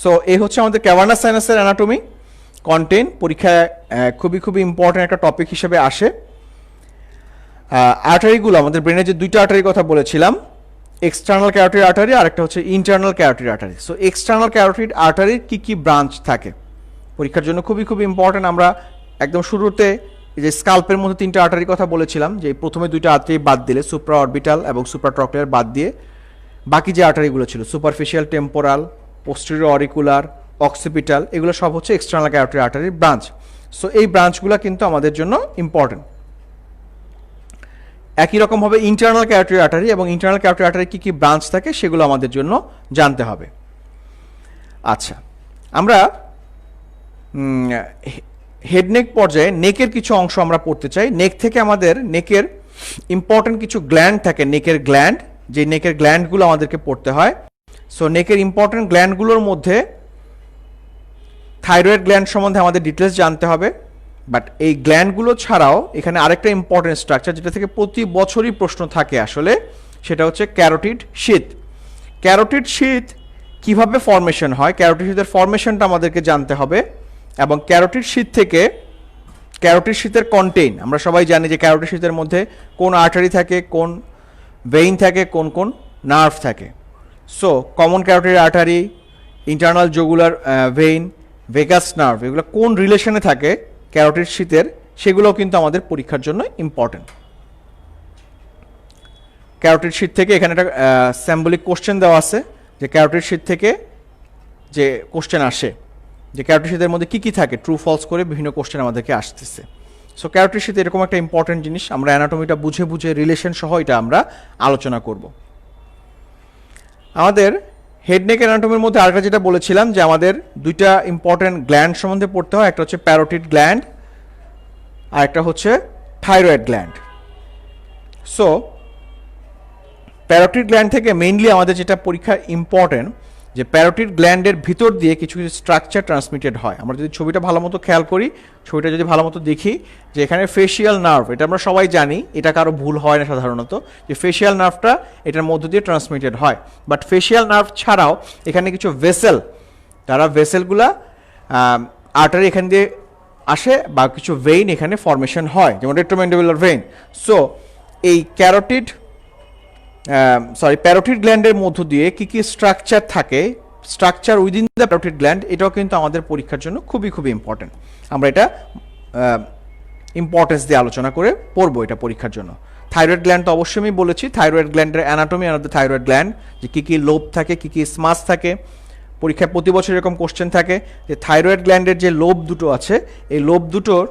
সো এই হচ্ছে আমাদের ক্যাভার্নাস সাইনাসের অ্যানাটমি। কন্টেন্ট পরীক্ষায় খুবই ইম্পর্টেন্ট একটা টপিক হিসেবে আসে। আর্টারিগুলো, আমাদের ব্রেনের যে দুইটা আর্টারির কথা বলেছিলাম, এক্সটার্নাল ক্যারোটিড আর্টারি আর একটা হচ্ছে internal carotid artery. So external carotid আর্টারির কী কী ব্রাঞ্চ থাকে পরীক্ষার জন্য খুবই খুবই ইম্পর্ট্যান্ট। আমরা একদম শুরুতে যে স্কাল্পের মধ্যে 3টা আর্টারির কথা বলেছিলাম, যে প্রথমে 2টা আর্টারি বাদ দিলে সুপ্রা অরবিটাল এবং সুপ্রা ট্রক্লিয়ার বাদ দিয়ে বাকি যে আর্টারিগুলো ছিল superficial temporal, posterior auricular, occipital, এগুলো সব হচ্ছে এক্সটার্নাল ক্যারোটিড আর্টারির ব্রাঞ্চ। সো এই ব্রাঞ্চগুলো কিন্তু আমাদের জন্য ইম্পর্টেন্ট। একই রকমভাবে ইন্টারনাল ক্যারোটিড আর্টারি এবং ইন্টারনাল ক্যারোটিড আর্টারি কী কী ব্রাঞ্চ থাকে সেগুলো আমাদের জন্য জানতে হবে। আচ্ছা, আমরা হেডনেক পর্যায়ে নেকের কিছু অংশ আমরা পড়তে চাই। নেক থেকে আমাদের নেকের ইম্পর্টেন্ট কিছু গ্ল্যান্ড থাকে, নেকের গ্ল্যান্ড, যে নেকের গ্ল্যান্ডগুলো আমাদেরকে পড়তে হয়। সো নেকের ইম্পর্টেন্ট গ্ল্যান্ডগুলোর মধ্যে থাইরয়েড গ্ল্যান্ড সম্বন্ধে আমাদের ডিটেলস জানতে হবে। বাট এই গ্ল্যান্ডগুলো ছাড়াও এখানে আরেকটা ইম্পর্টেন্ট স্ট্রাকচার যেটা থেকে প্রতি বছরই প্রশ্ন থাকে আসলে, সেটা হচ্ছে ক্যারোটিড শীথ। ক্যারোটিড শীথ কিভাবে ফর্মেশন হয়, ক্যারোটিড শীথের ফর্মেশনটা আমাদেরকে জানতে হবে। এবং ক্যারোটিড শীথ থেকে ক্যারোটিড শীথের কন্টেইন, আমরা সবাই জানি যে ক্যারোটিড শীথের মধ্যে কোন আর্টারি থাকে, কোন ভেইন থাকে, কোন কোন নার্ভ থাকে। So common carotid artery, internal jugular vein, vagus nerve, এগুলো কোন রিলেশনে থাকে ক্যারোটিড শীথের, সেগুলোও কিন্তু আমাদের পরীক্ষার জন্য ইম্পর্টেন্ট। ক্যারোটিড শীথ থেকে এখানে একটা স্যাম্বলিক কোশ্চেন দেওয়া আছে, যে ক্যারোটিড শীথ থেকে যে কোশ্চেন আসে যে ক্যারোটিড শীথের মধ্যে কী কী থাকে, ট্রু ফলস করে বিভিন্ন কোশ্চেন আমাদেরকে আসতেছে। সো ক্যারোটিড শীথ এরকম একটা ইম্পর্টেন্ট জিনিস, আমরা অ্যানাটমিটা বুঝে বুঝে রিলেশন সহ এটা আমরা আলোচনা করব। আমাদের হেডনেক অ্যানাটমির মধ্যে আরেকটা যেটা বলেছিলাম, যে আমাদের 2টা ইম্পর্টেন্ট গ্ল্যান্ড সম্বন্ধে পড়তে হয়, একটা হচ্ছে প্যারোটিড গ্ল্যান্ড আর একটা হচ্ছে thyroid gland. So parotid gland থেকে মেইনলি আমাদের যেটা পরীক্ষা ইম্পর্টেন্ট, যে প্যারোটিড গ্ল্যান্ডের ভিতর দিয়ে কিছু কিছু স্ট্রাকচার ট্রান্সমিটেড হয়। আমরা যদি ছবিটা ভালো মতো খেয়াল করি, ছবিটা যদি ভালো মতো দেখি, যে এখানে ফেশিয়াল নার্ভ, এটা আমরা সবাই জানি, এটা কারো ভুল হয় না সাধারণত, যে ফেশিয়াল নার্ভটা এটার মধ্য দিয়ে ট্রান্সমিটেড হয়। বাট ফেশিয়াল নার্ভ ছাড়াও এখানে কিছু ভেসেল, তারা ভেসেলগুলা আর্টারি এখান দিয়ে আসে, বা কিছু ভেইন এখানে ফর্মেশন হয়, যেমন রেট্রোম্যান্ডিবুলার ভেইন। সো এই প্যারোটিড গ্ল্যান্ডের মধ্য দিয়ে কী কী স্ট্রাকচার থাকে, structure within the parotid gland, এটাও কিন্তু আমাদের পরীক্ষার জন্য খুবই খুবই ইম্পর্টেন্ট। আমরা এটা ইম্পর্টেন্স দিয়ে আলোচনা করে পড়বো এটা পরীক্ষার জন্য। থাইরয়েড গ্ল্যান্ড তো অবশ্যই আমি বলেছি, থাইরয়েড গ্ল্যান্ডের anatomy of the thyroid gland, যে কী কী লোব থাকে, কী কী স্মাস থাকে। পরীক্ষায় প্রতি বছর এরকম কোশ্চেন থাকে যে থাইরয়েড গ্ল্যান্ডের যে লোব দুটো আছে, এই লোব দুটোর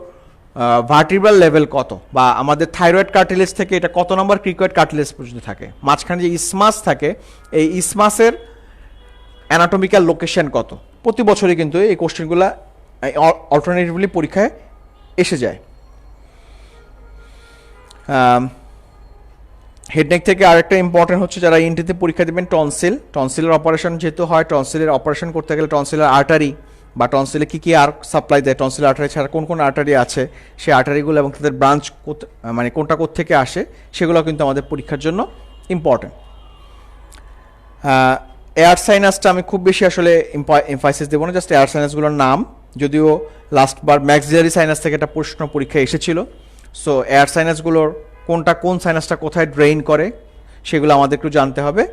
ভার্টিব্রাল লেভেল কত, বা আমাদের থাইরয়েড কার্টিলেজ থেকে এটা কত নম্বর ক্রিকয়েড কার্টিলেজ পর্যন্ত থাকে, মাঝখানে যে ইসমাস থাকে, এই ইসমাসের অ্যানাটমিক্যাল লোকেশন কত। প্রতি বছরই কিন্তু এই কোশ্চেনগুলো অল্টারনেটিভলি পরীক্ষায় এসে যায়। হেডনেক থেকে আরেকটা ইম্পর্টেন্ট হচ্ছে, যারা ইন্টিতে পরীক্ষা দেবেন টনসিলের অপারেশন যেহেতু হয়, টনসিলের অপারেশন করতে গেলে টনসিলের আর্টারি বা টনসিলে কী কী আর সাপ্লাই দেয়, টনসিল আর্টারি ছাড়া কোন কোন আর্টারি আছে, সেই আর্টারিগুলো এবং তাদের ব্রাঞ্চ মানে কোনটা কোত্থেকে আসে, সেগুলো কিন্তু আমাদের পরীক্ষার জন্য ইম্পর্টেন্ট। এয়ার সাইনাসটা আমি খুব বেশি আসলে এমফাসিস দেবো না, জাস্ট এয়ার সাইনাসগুলোর নাম, যদিও লাস্টবার ম্যাক্সিলারি সাইনাস থেকে একটা প্রশ্ন পরীক্ষা এসেছিল। সো এয়ার সাইনাসগুলোর কোনটা কোন সাইনাসটা কোথায় ড্রেইন করে, সেগুলো আমাদের একটু জানতে হবে।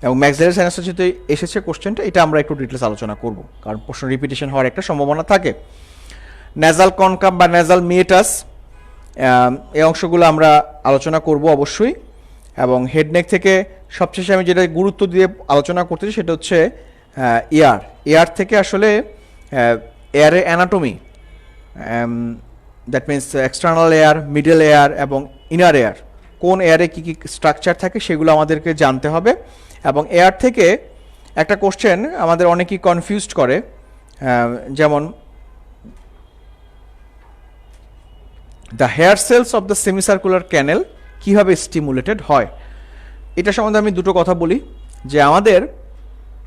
এবং ম্যাক্সিলারি সাইনাসটা যেহেতু এসেছে কোশ্চেনটা, এটা আমরা একটু ডিটেলস আলোচনা করব, কারণ প্রশ্ন রিপিটেশন হওয়ার একটা সম্ভাবনা থাকে। ন্যাজাল কনকাভ বা ন্যাজাল মিয়েটাস, এই অংশগুলো আমরা আলোচনা করব অবশ্যই। এবং হেডনেক থেকে সবশেষে আমি যেটা গুরুত্ব দিয়ে আলোচনা করতেছি সেটা হচ্ছে এয়ার থেকে আসলে এয়ারের anatomy, that means external ear, middle ear এবং ইনার এয়ার, কোন এয়ারে কী কী স্ট্রাকচার থাকে সেগুলো আমাদেরকে জানতে হবে। এবং এয়ার থেকে একটা কোশ্চেন আমাদের অনেকেই কনফিউজড করে, যেমন the hair cells of the semicircular canal কীভাবে স্টিমুলেটেড হয়। এটা সম্বন্ধে আমি দুটো কথা বলি, যে আমাদের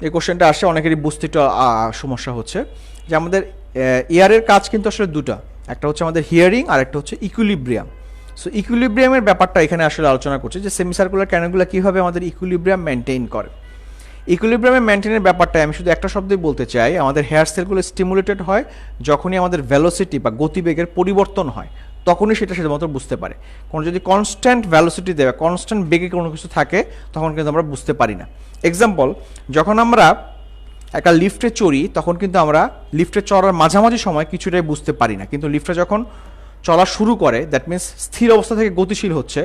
এই কোশ্চেনটা আসে অনেকেরই বুঝতে একটু সমস্যা হচ্ছে, যে আমাদের ইয়ারের কাজ কিন্তু আসলে দুটা, একটা হচ্ছে আমাদের হিয়ারিং আর একটা হচ্ছে ইকুইলিব্রিয়াম। সো ইকুইলিব্রিয়ামের ব্যাপারটা এখানে আসলে আলোচনা করছে, যে সেমিসার্কুলার ক্যানেলগুলো কীভাবে আমাদের ইকুইলিব্রিয়াম মেনটেইন করে। ইকুইলিব্রিয়ামের মেনটেনের ব্যাপারটা আমি শুধু একটা শব্দই বলতে চাই, আমাদের হেয়ার সেলগুলো স্টিমুলেটেড হয় যখনই আমাদের ভেলোসিটি বা গতিবেগের পরিবর্তন হয়, তখনই সেটা শুধুমাত্র বুঝতে পারে। কোনো যদি কনস্ট্যান্ট ভ্যালোসিটি দেবে, কনস্ট্যান্ট বেগে কোনো কিছু থাকে, তখন কিন্তু আমরা বুঝতে পারি না। এক্সাম্পল, যখন আমরা একটা লিফটে চড়ি তখন কিন্তু আমরা লিফটে চড়ার মাঝামাঝি সময় কিছুটাই বুঝতে পারি না, কিন্তু লিফটে যখন চলা শুরু করে, দ্যাট মিন্স স্থির অবস্থা থেকে গতিশীল হচ্ছে,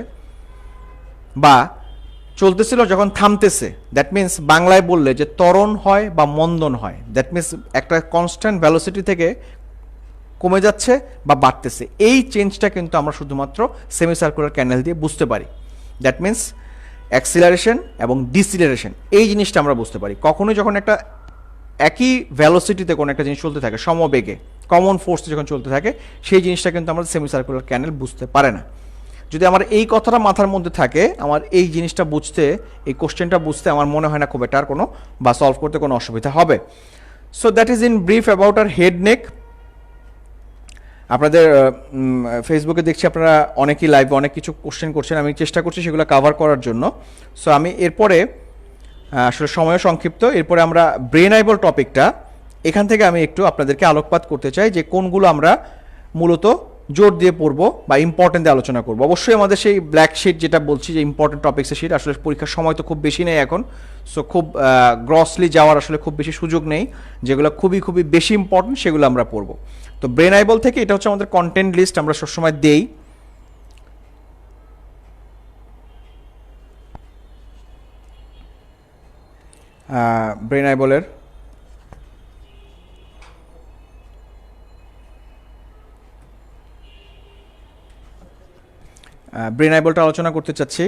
বা চলতেছিল যখন থামতেছে, দ্যাট মিন্স বাংলায় বললে যে ত্বরণ হয় বা মন্দন হয়, দ্যাট মিন্স একটা কনস্ট্যান্ট ভ্যালোসিটি থেকে কমে যাচ্ছে বা বাড়তেছে। এই চেঞ্জটা কিন্তু আমরা শুধুমাত্র সেমি সার্কুলার ক্যানেল দিয়ে বুঝতে পারি। দ্যাট মিন্স অ্যাক্সিলারেশন এবং ডিসিলারেশন, এই জিনিসটা আমরা বুঝতে পারি। কখনোই যখন একটা একই ভ্যালোসিটিতে কোনো একটা জিনিস চলতে থাকে, সমবেগে কমন ফোর্সে যখন চলতে থাকে, সেই জিনিসটা কিন্তু আমরা সেমি সার্কুলার ক্যানেল বুঝতে পারে না। যদি আমার এই কথাটা মাথার মধ্যে থাকে, আমার এই জিনিসটা বুঝতে, এই কোশ্চেনটা বুঝতে আমার মনে হয় না খুব একটা আর কোনো বা সলভ করতে কোনো অসুবিধা হবে। So that is in brief about our head neck. আপনাদের ফেসবুকে দেখছি আপনারা অনেকেই লাইভে অনেক কিছু কোশ্চেন করছেন, আমি চেষ্টা করছি সেগুলো কাভার করার জন্য। সো আমি এরপরে আসলে সময়ও সংক্ষিপ্ত, এরপরে আমরা ব্রেন আইবল টপিকটা এখান থেকে আমি একটু আপনাদেরকে আলোকপাত করতে চাই যে কোনগুলো আমরা মূলত জোর দিয়ে পড়বো বা ইম্পর্টেন্ট দিয়ে আলোচনা করবো। অবশ্যই আমাদের সেই ব্ল্যাক শিট যেটা বলছি যে ইম্পর্টেন্ট টপিক্সের শিট, আসলে পরীক্ষার সময় তো খুব বেশি নেই এখন, সো খুব গ্রসলি যাওয়ার আসলে খুব বেশি সুযোগ নেই। যেগুলো খুবই খুবই বেশি ইম্পর্টেন্ট সেগুলো আমরা পড়বো। তো ব্রেন আইবল থেকে এটা হচ্ছে আমাদের কন্টেন্ট লিস্ট, আমরা সবসময় দেই। ব্রেন আইবলের ব্রেন আইবলটা আলোচনা করতে চাচ্ছি।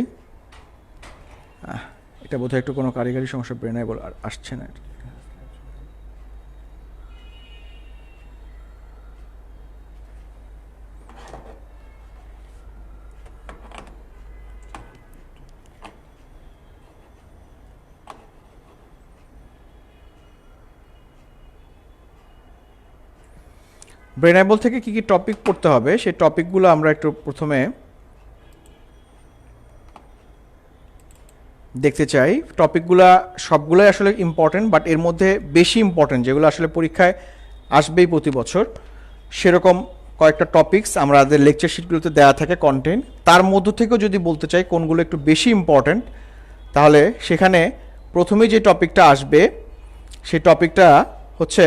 এটা বোধহয় একটু কোনো কারিগরি সমস্যা, ব্রেন আইবল আর আসছে না। ব্রেন আইবল থেকে কী কী টপিক পড়তে হবে সেই টপিকগুলো আমরা একটু প্রথমে দেখতে চাই। টপিকগুলো সবগুলোই আসলে ইম্পর্টেন্ট, বাট এর মধ্যে বেশি ইম্পর্টেন্ট যেগুলো আসলে পরীক্ষায় আসবেই প্রতি বছর, সেরকম কয়েকটা টপিকস আমাদের লেকচার শিটগুলোতে দেওয়া থাকে কন্টেন্ট। তার মধ্য থেকেও যদি বলতে চাই কোনগুলো একটু বেশি ইম্পর্টেন্ট, তাহলে সেখানে প্রথমেই যে টপিকটা আসবে সেই টপিকটা হচ্ছে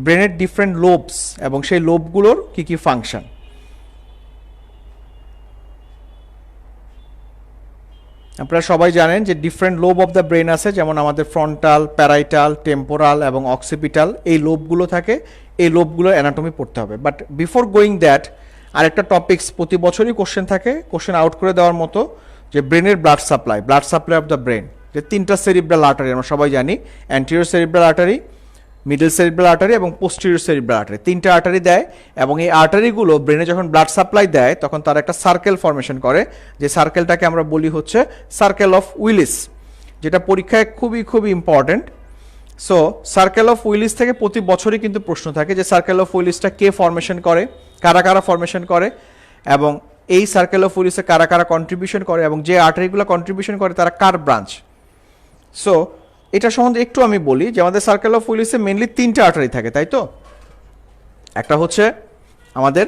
ব্রেনের ডিফারেন্ট লোবস এবং সেই লোবগুলোর কী কী ফাংশন। আপনারা সবাই জানেন যে different lobe of the brain আছে, যেমন আমাদের ফ্রন্টাল, প্যারাইটাল, টেম্পোরাল এবং অক্সিপিটাল, এই লোবগুলো থাকে। এই লোবগুলোর অ্যানাটমি পড়তে হবে। বাট বিফোর গোয়িং দ্যাট, আরেকটা টপিকস প্রতি বছরই কোশ্চেন থাকে, কোশ্চেন আউট করে দেওয়ার মতো, যে ব্রেনের blood supply of the brain. যে তিনটা সেরিব্রাল আর্টারি আমরা সবাই জানি, anterior cerebral artery, middle cerebral artery এবং পোস্টেরিয়র সেরিব্রাল আর্টারি, তিনটা আর্টারি দেয়। এবং এই আর্টারিগুলো ব্রেনে যখন ব্লাড সাপ্লাই দেয় তখন তারা একটা সার্কেল ফর্মেশন করে, যে সার্কেলটাকে আমরা বলি হচ্ছে সার্কেল অফ উইলিস, যেটা পরীক্ষায় খুবই খুবই important. So circle of Willis থেকে প্রতি বছরই কিন্তু প্রশ্ন থাকে যে সার্কেল অফ উইলিসটা কে ফর্মেশন করে, কারা কারা ফর্মেশন করে, এবং এই সার্কেল অফ উইলিসে কারা কারা কন্ট্রিবিউশন করে, এবং যে আর্টারিগুলো কন্ট্রিবিউশন করে তারা কার ব্রাঞ্চ। সো এটা সম্বন্ধে একটু আমি বলি যে আমাদের সার্কেল অফ উইলিসে মেনলি তিনটা আর্টারি থাকে, তাই তো? একটা হচ্ছে আমাদের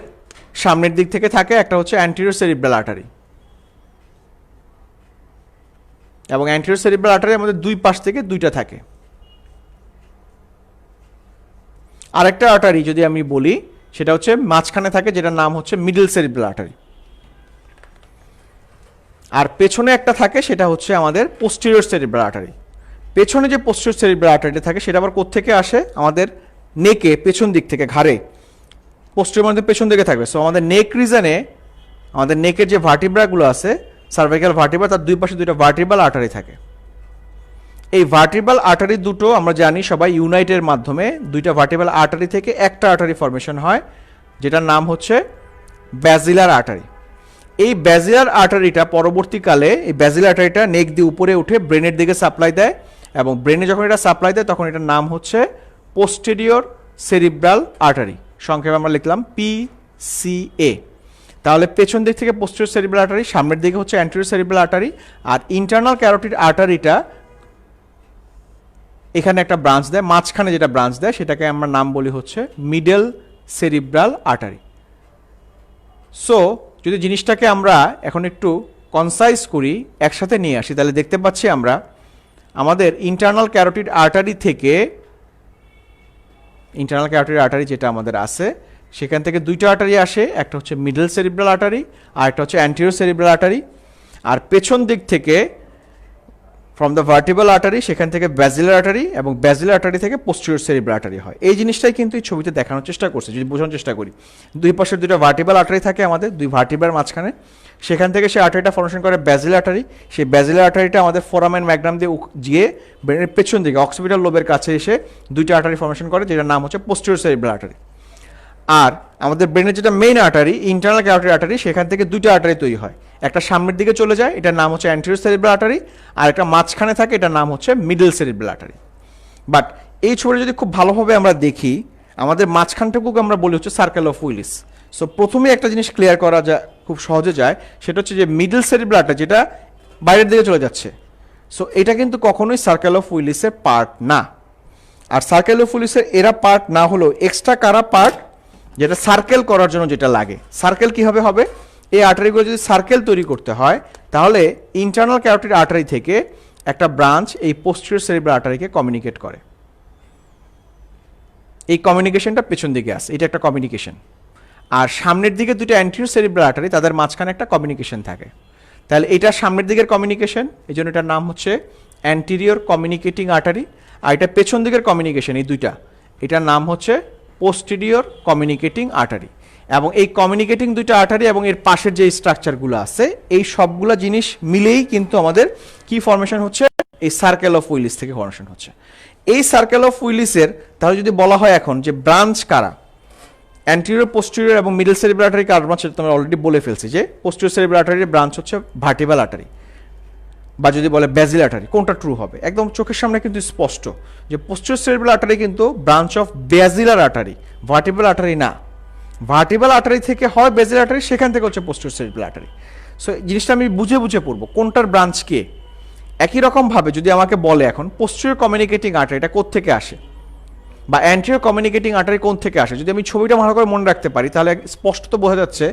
সামনের দিক থেকে থাকে, একটা হচ্ছে অ্যান্টিরিয়র সেরিব্রাল আর্টারি, এবং অ্যান্টিরিয়র সেরিব্রাল আর্টারি আমাদের দুই পাশ থেকে দুইটা থাকে। আরেকটা আর্টারি যদি আমি বলি সেটা হচ্ছে মাঝখানে থাকে, যেটার নাম হচ্ছে মিডল সেরিব্রাল আর্টারি। আর পেছনে একটা থাকে, সেটা হচ্ছে আমাদের পোস্টেরিয়র সেরিব্রাল আর্টারি। পেছনে যে পোস্টেরিয়র সেরিব্রাল আর্টারিটা থাকে সেটা আবার কোত্থেকে আসে? আমাদের নেকে, পেছন দিক থেকে, ঘাড়ে পোস্টেরিয়র মধ্যে পেছন দিকে থাকবে। সো আমাদের নেক রিজনে, আমাদের নেকের যে ভার্টিব্রাগুলো আছে, সার্ভাইকাল ভার্টিব্রা, তার দুই পাশে দুইটা ভার্টিব্রাল আর্টারি থাকে। এই ভার্টিব্রাল আর্টারি দুটো আমরা জানি সবাই ইউনাইটের মাধ্যমে দুইটা ভার্টিব্রাল আর্টারি থেকে একটা আর্টারি ফর্মেশন হয়, যেটার নাম হচ্ছে ব্যাজিলার আর্টারি। এই ব্যাজিলার আর্টারিটা পরবর্তীকালে, এই ব্যাজিলার আর্টারিটা নেক দিয়ে উপরে উঠে ব্রেনের দিকে সাপ্লাই দেয়, এবং ব্রেনে যখন এটা সাপ্লাই দেয় তখন এটার নাম হচ্ছে পোস্টেরিয়র সেরিব্রাল আর্টারি। সংক্ষেপে আমরা লিখলাম PCA। তাহলে পেছন দিক থেকে পোস্টেরিয়র সেরিব্রাল আর্টারি, সামনের দিকে হচ্ছে অ্যান্টেরিয়র সেরিব্রাল আর্টারি, আর ইন্টারনাল ক্যারোটিড আর্টারিটা এখানে একটা ব্রাঞ্চ দেয়, মাঝখানে যেটা ব্রাঞ্চ দেয় সেটাকে আমরা নাম বলি হচ্ছে মিডল সেরিব্রাল আর্টারি। সো যদি জিনিসটাকে আমরা এখন একটু কনসাইজ করি, একসাথে নিয়ে আসি, তাহলে দেখতে পাচ্ছি আমরা আমাদের ইন্টারনাল ক্যারোটিড আর্টারি থেকে, ইন্টারনাল ক্যারোটিড আর্টারি যেটা আমাদের আছে সেখান থেকে দুইটা আর্টারি আসে, একটা হচ্ছে মিডল সেরিব্রাল আর্টারি আর একটা হচ্ছে অ্যান্টেরিয়র সেরিব্রাল আর্টারি। আর পেছন দিক থেকে ফ্রম দ্য ভার্টিব্রাল আর্টারি, সেখান থেকে ব্যাজিলার আর্টারি, এবং ব্যাজিলার আর্টারি থেকে পোস্টেরিয়র সেরিব্রাল আর্টারি হয়। এই জিনিসটাই কিন্তু এই ছবিতে দেখানোর চেষ্টা করছে, যদি বোঝানোর চেষ্টা করি। দুই পাশের দুইটা ভার্টিব্রাল আর্টারি থাকে আমাদের, দুই ভার্টিব্রার মাঝখানে, সেখান থেকে সেই আর্টারিটা ফর্মেশন করে ব্যাজিলার আর্টারি। সেই ব্যাজিলার আর্টারিটা আমাদের ফোরামেন ম্যাগনাম দিয়ে গিয়ে ব্রেনের পেছন দিকে অক্সিপিটাল লোবের কাছে এসে দুইটা আর্টারি ফর্মেশন করে, যেটার নাম হচ্ছে পোস্টেরিয়র সেরিব্রাল আর্টারি। আর আমাদের ব্রেনের যেটা main artery, internal carotid artery, সেখান থেকে দুইটা আর্টারি তৈরি হয়, একটা সামনের দিকে চলে যায়, এটার নাম হচ্ছে অ্যান্টেরিয়র সেরিব্রাল আর্টারি, আর একটা মাঝখানে থাকে, এটার নাম হচ্ছে মিডল সেরিব্রাল আর্টারি। বাট এই ছবিটা যদি খুব ভালোভাবে আমরা দেখি, আমাদের মাঝখানটুকুকে আমরা বলি হচ্ছে সার্কেল অফ উইলিস। সো প্রথমে একটা জিনিস ক্লিয়ার করা যায়, খুব সহজে যায়, সেটা হচ্ছে যে মিডল সেরিব্রাল আর্টারি যেটা বাইরের দিকে চলে যাচ্ছে, সো এটা কিন্তু কখনোই সার্কেল অফ উইলিসের পার্ট না। আর সার্কেল অফ উইলিসের এরা পার্ট না হলেও এক্সট্রা কারা পার্ট, যেটা সার্কেল করার জন্য যেটা লাগে। সার্কেল কীভাবে হবে? এই আর্টারিগুলো যদি সার্কেল তৈরি করতে হয়, তাহলে ইন্টারনাল ক্যারোটিড আর্টারি থেকে একটা ব্রাঞ্চ এই পোস্টেরিয়র সেরিব্রাল আর্টারিকে কমিউনিকেট করে। এই কমিউনিকেশনটা পেছন দিকে আসে, এটা একটা কমিউনিকেশন। আর সামনের দিকে দুটো অ্যান্টেরিয়র সেরিব্রাল আর্টারি, তাদের মাঝখানে একটা কমিউনিকেশন থাকে। তাহলে এটা সামনের দিকের কমিউনিকেশন, এই জন্য এটার নাম হচ্ছে অ্যান্টেরিয়র কমিউনিকেটিং আর্টারি। আর এটা পেছন দিকের কমিউনিকেশন, এই দুইটা, এটার নাম হচ্ছে পোস্টেরিয়র কমিউনিকেটিং আর্টারি। এবং এই কমিউনিকেটিং দুইটা আর্টারি এবং এর পাশের যে স্ট্রাকচারগুলো আছে, এই সবগুলো জিনিস মিলেই কিন্তু আমাদের কি ফর্মেশন হচ্ছে, এই সার্কেল অফ উইলিস থেকে ফর্মেশন হচ্ছে। এই সার্কেল অফ উইলিসের তাহলে যদি বলা হয় এখন যে ব্রাঞ্চ কারা, অ্যান্টেরিয়র, পোস্টেরিয়র এবং মিডল সেরিব্রাল আর্টারি কার ব্রাঞ্চ, সেটা আমরা অলরেডি বলে ফেলছি যে পোস্টেরিয়র সেরিব্রাল আর্টারির ব্রাঞ্চ হচ্ছে ভার্টিব্রাল আর্টারি, বা যদি বলে ব্যাজিলার আর্টারি, কোনটা ট্রু হবে? একদম চোখের সামনে কিন্তু স্পষ্ট যে পোস্টেরিয়র সেরিব্রাল আর্টারি কিন্তু branch of basilar artery, vertebral artery না। ভার্টিব্রাল আর্টারি থেকে হয় ব্যাজিলার আর্টারি, সেখান থেকে হচ্ছে পোস্টেরিয়র সেরিব্রাল আর্টারি। সো জিনিসটা আমি বুঝে বুঝে পড়বো কোনটার ব্রাঞ্চ কে। একই রকমভাবে যদি আমাকে বলে এখন পোস্টেরিয়র কমিউনিকেটিং আর্টারি এটা কোত্থেকে আসে, বা অ্যান্টেরিয়র কমিউনিকেটিং আর্টারি কোন থেকে আসে, যদি আমি ছবিটা ভালো করে মনে রাখতে পারি, তাহলে স্পষ্ট বোঝা যাচ্ছে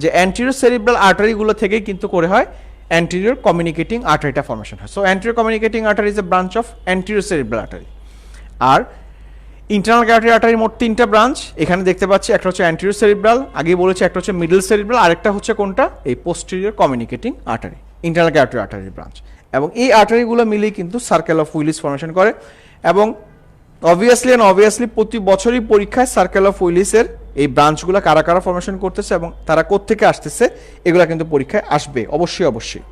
যে অ্যান্টেরিয়র সেরিব্রাল আর্টারিগুলো থেকেই কিন্তু করে হয় অ্যান্টেরিয়র কমিউনিকেটিং আর্টারিটা ফর্মেশন হয়। So anterior communicating artery is a branch of anterior cerebral artery. আর ইন্টারনাল ক্যারোটিড আর্টারির মোট তিনটা ব্রাঞ্চ এখানে দেখতে পাচ্ছি, একটা হচ্ছে অ্যান্টেরিয়র সেরিব্রাল, আগেই বলেছি, একটা হচ্ছে মিডল সেরিব্রাল, আরেকটা হচ্ছে কোনটা, এই posterior communicating artery, internal carotid আর্টারির ব্রাঞ্চ। এবং এই আর্টারিগুলো মিলেই কিন্তু সার্কেল অফ উইলিস ফর্মেশন করে। এবং অবভিয়াসলি প্রতি বছরই পরীক্ষায় সার্কেল অফ উইলিসের এই ব্রাঞ্চগুলো কারা কারা ফর্মেশন করতেছে এবং তারা কোত্থেকে আসতেছে, এগুলো কিন্তু পরীক্ষায় আসবে অবশ্যই।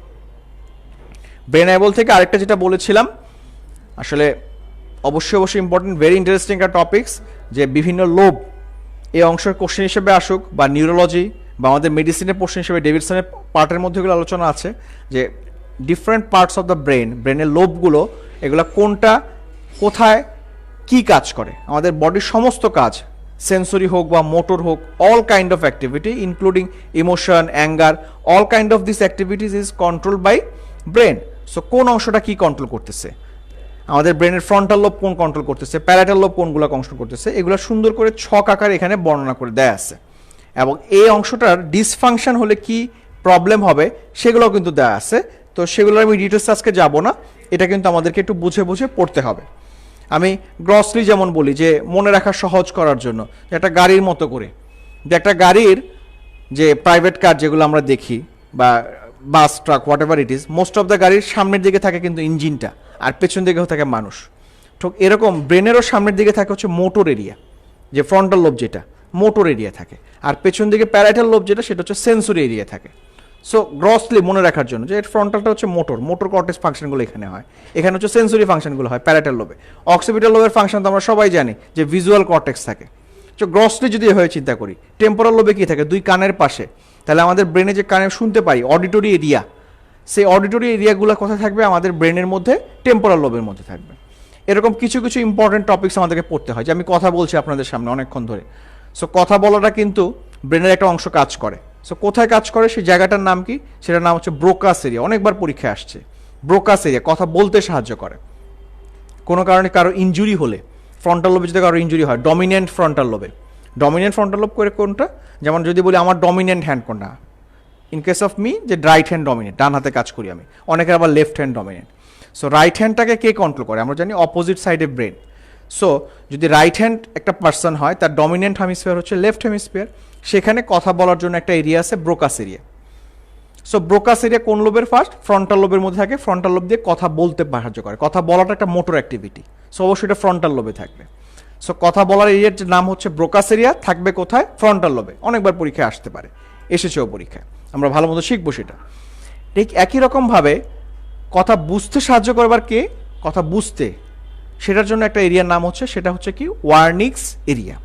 ব্রেন অ্যাবল থেকে আরেকটা যেটা বলেছিলাম, আসলে অবশ্যই ইম্পর্টেন্ট, ভেরি ইন্টারেস্টিং একটা টপিকস, যে বিভিন্ন লোব এই অংশের কোশ্চেন হিসেবে আসুক, বা নিউরোলজি বা আমাদের মেডিসিনের কোশ্চেন হিসেবে ডেভিডসনের পার্টের মধ্যে এগুলো আলোচনা আছে, যে ডিফারেন্ট পার্টস অফ দ্য ব্রেনের লোবগুলো, এগুলো কোনটা কোথায় কি কাজ করে, আমাদের বডির সমস্ত কাজ, সেন্সরি হোক বা মোটর হোক, all kind of activity including emotion, anger, all kind of this activities is control by brain. So কোন অংশটা কি কন্ট্রোল করতেছে, আমাদের ব্রেনের ফ্রন্টাল লোব কোন কন্ট্রোল করতেছে, প্যারাটাল লোব কোনগুলো কন্ট্রোল করতেছে, এগুলো সুন্দর করে ছক আকারে এখানে বর্ণনা করে দেয়া আছে। এবং এই অংশটার ডিসফাংশন হলে কি প্রবলেম হবে সেগুলোও কিন্তু দেয়া আছে। তো সেগুলো আমি ডিটেলস আজকে যাব না, এটা কিন্তু আমাদেরকে একটু বুঝে বুঝে পড়তে হবে। আমি গ্রসলি যেমন বলি যে মনে রাখা সহজ করার জন্য, যে একটা গাড়ির মতো করে, যে একটা গাড়ির যে প্রাইভেট কার যেগুলো আমরা দেখি, বা bus, truck, whatever it is, most of the গাড়ির সামনের দিকে থাকে কিন্তু ইঞ্জিনটা, আর পেছন দিকেও থাকে মানুষ। ঠিক এরকম ব্রেনেরও সামনের দিকে থাকে হচ্ছে মোটর এরিয়া, যে ফ্রন্টাল লোব যেটা মোটর এরিয়া থাকে, আর পেছন দিকে প্যারাইটাল লোব যেটা সেটা হচ্ছে সেন্সরি এরিয়া থাকে। সো গ্রসলি মনে রাখার জন্য যে ফ্রন্টালটা হচ্ছে মোটর কর্টেক্স ফাংশনগুলো এখানে হয়, এখানে হচ্ছে সেন্সরি ফাংশনগুলো হয় প্যারাইটাল লোবে। অক্সিপিটাল লোবের ফাংশন তো আমরা সবাই জানি যে ভিজুয়াল কর্টেক্স থাকে। তো গ্রসলি যদি এভাবে চিন্তা করি, টেম্পোরাল লোবে কি থাকে, দুই কানের পাশে, তাহলে আমাদের ব্রেনে যে কানে শুনতে পাই অডিটরি এরিয়া, সেই অডিটরি এরিয়াগুলো কোথায় থাকবে, আমাদের ব্রেনের মধ্যে টেম্পোরাল লোবের মধ্যে থাকবে। এরকম কিছু ইম্পর্টেন্ট টপিকস আমাদেরকে পড়তে হয়, যে আমি কথা বলছি আপনাদের সামনে অনেকক্ষণ ধরে। সো কথা বলাটা কিন্তু ব্রেনের একটা অংশ কাজ করে। সো কোথায় কাজ করে, সেই জায়গাটার নাম কি, সেটার নাম হচ্ছে ব্রোকাস এরিয়া। অনেকবার পরীক্ষায় আসছে, ব্রোকাস এরিয়া কথা বলতে সাহায্য করে। কোনো কারণে কারো ইনজুরি হলে, ফ্রন্টাল লোবে যদি কারো ইনজুরি হয়, ডমিনেন্ট ফ্রন্টাল লোবে, ডমিনেন্ট ফ্রন্টাল লোব করে কোনটা, যেমন যদি বলি আমার ডমিনেন্ট হ্যান্ড কোনটা, ইন কেস অফ মি যে রাইট হ্যান্ড ডমিনেন্ট, ডান হাতে কাজ করি আমি, অনেকের আবার left hand dominant. So right হ্যান্ডটাকে কে কন্ট্রোল করে, আমরা জানি অপোজিট সাইডে ব্রেন। সো যদি রাইট হ্যান্ড একটা পার্সন হয়, তার ডমিনেন্ট হেমিস্ফিয়ার হচ্ছে লেফট হেমিস্ফিয়ার, সেখানে কথা বলার জন্য একটা এরিয়া আছে Broca's area. So Broca's area কোন লোবের ফার্স্ট, ফ্রন্টাল লোবের মধ্যে থাকে, ফ্রন্টাল লোব দিয়ে কথা বলতে সাহায্য করে, কথা বলাটা একটা মোটর অ্যাক্টিভিটি, সো অবশ্যই এটা ফ্রন্টাল লোবে থাকবে। সো কথা বলার এরিয়ার নাম হচ্ছে ব্রোকাস এরিয়া, থাকবে কোথায়, ফ্রন্টাল লোবে। অনেকবার পরীক্ষায় আসতে পারে, এসেছেও পরীক্ষায়, আমরা ভালো মতো শিখবো সেটা। ঠিক একই রকমভাবে কথা বুঝতে সাহায্য করবার কে, কথা বুঝতে, সেটার জন্য একটা এরিয়ার নাম হচ্ছে, সেটা হচ্ছে কি ওয়ার্নিক্স এরিয়া।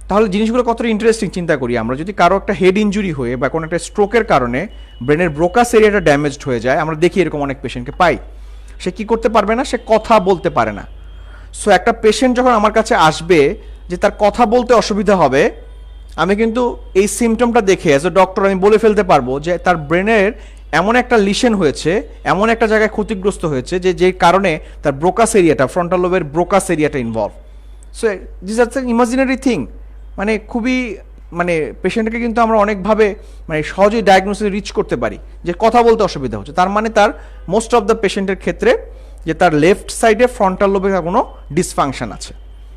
তাহলে জিনিসগুলো কতটা ইন্টারেস্টিং চিন্তা করি আমরা, যদি কারো একটা হেড ইঞ্জুরি হয়ে বা কোনো একটা স্ট্রোকের কারণে ব্রেনের ব্রোকাস এরিয়াটা ড্যামেজড হয়ে যায়, আমরা দেখি এরকম অনেক পেশেন্টকে পাই, সে কি করতে পারবে না, সে কথা বলতে পারে না। সো একটা পেশেন্ট যখন আমার কাছে আসবে যে তার কথা বলতে অসুবিধা হবে, আমি কিন্তু এই সিমটমটা দেখে অ্যাজ এ ডক্টর আমি বলে ফেলতে পারবো যে তার ব্রেনের এমন একটা লিশন হয়েছে, এমন একটা জায়গায় ক্ষতিগ্রস্ত হয়েছে যে কারণে তার ব্রোকাস এরিয়াটা, ফ্রন্টাল লোবের ব্রোকাস এরিয়াটা involve. So this are imaginary thing, মানে খুবই, মানে পেশেন্টকে কিন্তু আমরা অনেকভাবে মানে সহজেই ডায়াগনোসিস রিচ করতে পারি যে কথা বলতে অসুবিধা হচ্ছে, তার মানে তার মোস্ট অফ দ্য পেশেন্টের ক্ষেত্রে যে তার লেফট সাইডে ফ্রন্টাল লোবে কোনো ডিসফাংশন আছে।